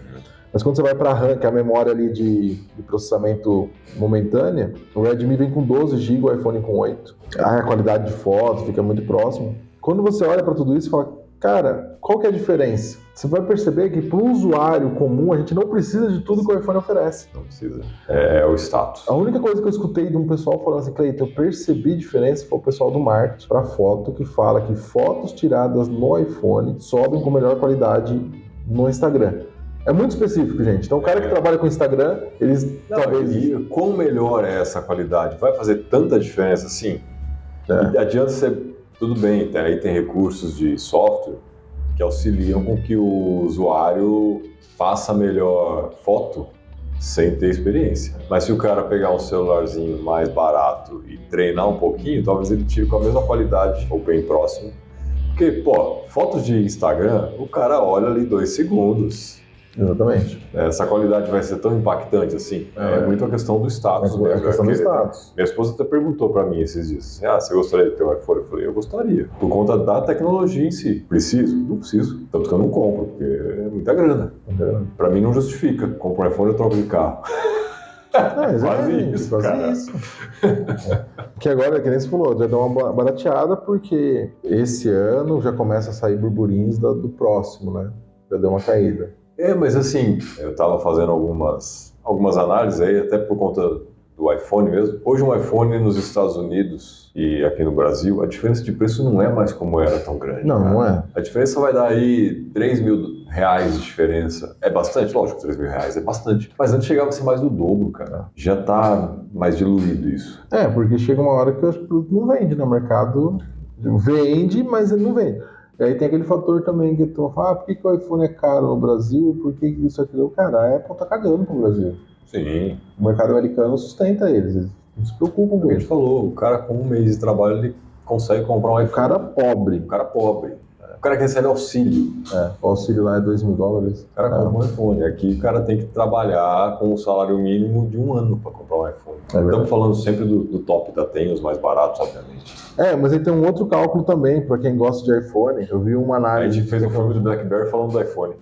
Mas quando você vai para a RAM, que é a memória ali de processamento momentânea, o Redmi vem com 12 GB, o iPhone com 8. A qualidade de foto fica muito próximo. Quando você olha para tudo isso, você fala, cara, qual que é a diferença? Você vai perceber que para o usuário comum, a gente não precisa de tudo que o iPhone oferece. Não precisa. É o status. A única coisa que eu escutei de um pessoal falando assim, Cleiton, eu percebi diferença, foi o pessoal do marketing para foto, que fala que fotos tiradas no iPhone sobem com melhor qualidade no Instagram. É muito específico, gente. Então, o cara que trabalha com Instagram, eles talvez... E quão melhor é essa qualidade? Vai fazer tanta diferença assim? E adianta ser... Tudo bem, aí tem recursos de software que auxiliam com que o usuário faça melhor foto sem ter experiência. Mas se o cara pegar um celularzinho mais barato e treinar um pouquinho, talvez ele tire com a mesma qualidade ou bem próximo. Porque, pô, fotos de Instagram, o cara olha ali 2 segundos. Exatamente. Essa qualidade vai ser tão impactante assim? É muito a questão do status. É a questão do status. Minha esposa até perguntou pra mim esses dias, você gostaria de ter um iPhone? Eu falei, eu gostaria. Por conta da tecnologia em si. Preciso? Não preciso. Tanto que eu não compro, porque é muita grana. Pra mim não justifica. Compro um iPhone e troco de carro. Quase isso. Que agora, que nem você falou, já deu uma barateada, porque esse ano já começa a sair burburinhos do próximo, né? Já deu uma caída. Mas assim, eu estava fazendo algumas análises aí, até por conta do iPhone mesmo. Hoje um iPhone nos Estados Unidos e aqui no Brasil, a diferença de preço não é mais como era tão grande. Não é. A diferença vai dar aí R$3.000 de diferença. É bastante? Lógico, R$3.000 é bastante. Mas antes chegava a ser mais do dobro, cara. Já tá mais diluído isso. Porque chega uma hora que o produto não vende no mercado. Vende, mas ele não vende. E aí tem aquele fator também que tu fala, por que o iPhone é caro no Brasil? Por que isso aqui? Cara, a Apple tá cagando pro Brasil. Sim. O mercado americano sustenta eles não se preocupam com A isso. gente falou, o cara com um mês de trabalho, ele consegue comprar um iPhone. O cara pobre. O cara que recebe auxílio. O auxílio lá é $2.000. O cara compra um iPhone. Aqui o cara tem que trabalhar com um salário mínimo de 1 ano para comprar um iPhone. Estamos falando sempre do top da TEM, os mais baratos, obviamente. Mas aí tem um outro cálculo também, para quem gosta de iPhone. Eu vi uma análise... A gente fez um filme do BlackBerry falando do iPhone.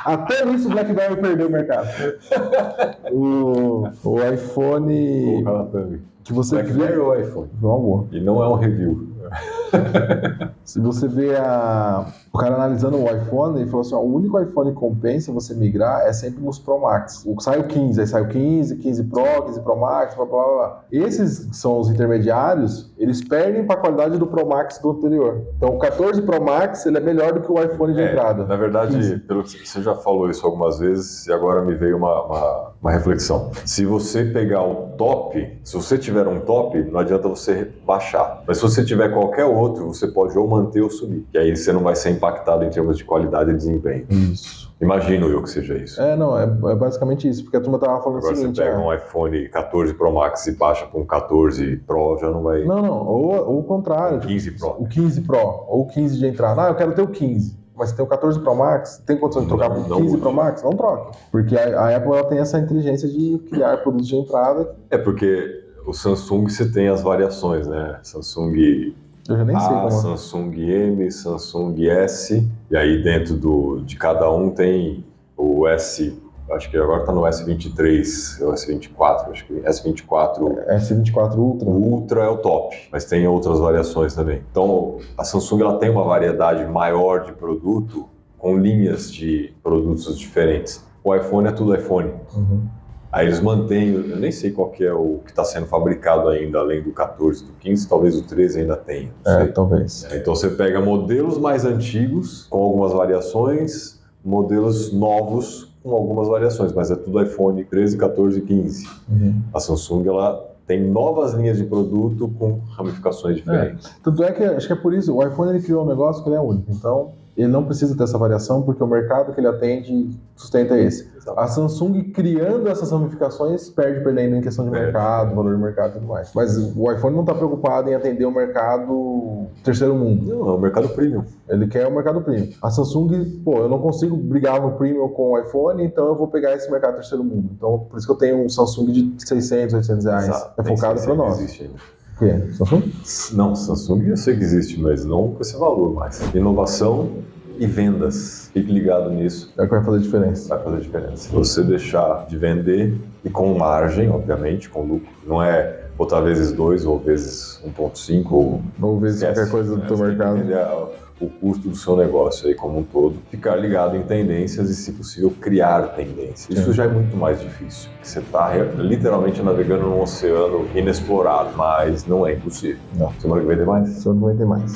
Até isso o BlackBerry perdeu o mercado. O iPhone... Que você BlackBerry ou iPhone? E não é um review. Se você vê o cara analisando o iPhone, ele falou assim, o único iPhone que compensa você migrar é sempre nos Pro Max. Sai o 15, aí sai o 15, 15 Pro, 15 Pro Max, blá, blá, blá. Esses que são os intermediários, eles perdem para a qualidade do Pro Max do anterior. Então o 14 Pro Max, ele é melhor do que o iPhone de entrada. Na verdade, pelo que você já falou isso algumas vezes, e agora me veio uma reflexão. Se você pegar o top, se você tiver um top, não adianta você baixar. Mas se você tiver qualquer outro, você pode ou manter ou subir. E aí você não vai ser impactado em termos de qualidade e desempenho. Isso. Imagino eu que seja isso. É basicamente isso, porque a turma tava falando agora o seguinte... Agora você pega um iPhone 14 Pro Max e baixa para um 14 Pro, já não vai... Não, ou o contrário. O 15 Pro. O 15 Pro, ou o 15 de entrada. Eu quero ter o 15. Mas você tem o 14 Pro Max, tem condição de trocar por 15 Pro Max? Não troca. Porque a Apple ela tem essa inteligência de criar produtos de entrada. Porque O Samsung você tem as variações, né? Samsung Eu já nem sei A, como. Samsung M, Samsung S, e aí dentro de cada um tem o S, acho que agora está no S23, ou S24, acho que S24 S24 Ultra. o Ultra é o top, mas tem outras variações também. Então, a Samsung ela tem uma variedade maior de produto com linhas de produtos diferentes. O iPhone é tudo iPhone. Uhum. Aí eles mantêm, eu nem sei qual que é o que está sendo fabricado ainda, além do 14, do 15, talvez o 13 ainda tenha. Não sei. Talvez. Então você pega modelos mais antigos, com algumas variações, modelos novos com algumas variações, mas é tudo iPhone 13, 14 e 15. Uhum. A Samsung ela tem novas linhas de produto com ramificações diferentes. Tanto é que acho que é por isso, o iPhone ele criou um negócio que ele é único, então ele não precisa ter essa variação porque o mercado que ele atende sustenta esse. Exato. A Samsung criando essas ramificações perde para ele ainda em questão de mercado, valor de mercado e tudo mais. Mas o iPhone não está preocupado em atender o mercado terceiro mundo. Não, é o mercado premium. Ele quer o mercado premium. A Samsung, eu não consigo brigar no premium com o iPhone, então eu vou pegar esse mercado terceiro mundo. Então por isso que eu tenho um Samsung de 600, 800 reais. Exato. É focado para nós. Existe ainda. O quê? Samsung? Não, Samsung eu sei que existe, mas não com esse valor mais. Inovação e vendas. Fique ligado nisso. É o que vai fazer diferença. Vai fazer diferença. Se você deixar de vender, e com margem, obviamente, com lucro, não é botar vezes 2 ou vezes 1.5 Ou vezes esquece, qualquer coisa do teu Você tem que mercado. entender o custo do seu negócio aí como um todo, ficar ligado em tendências e, se possível, criar tendências. Isso já é muito mais difícil, porque você está literalmente navegando num oceano inexplorado, mas não é impossível. Não. Semana que vem tem mais? Só não vai ter mais.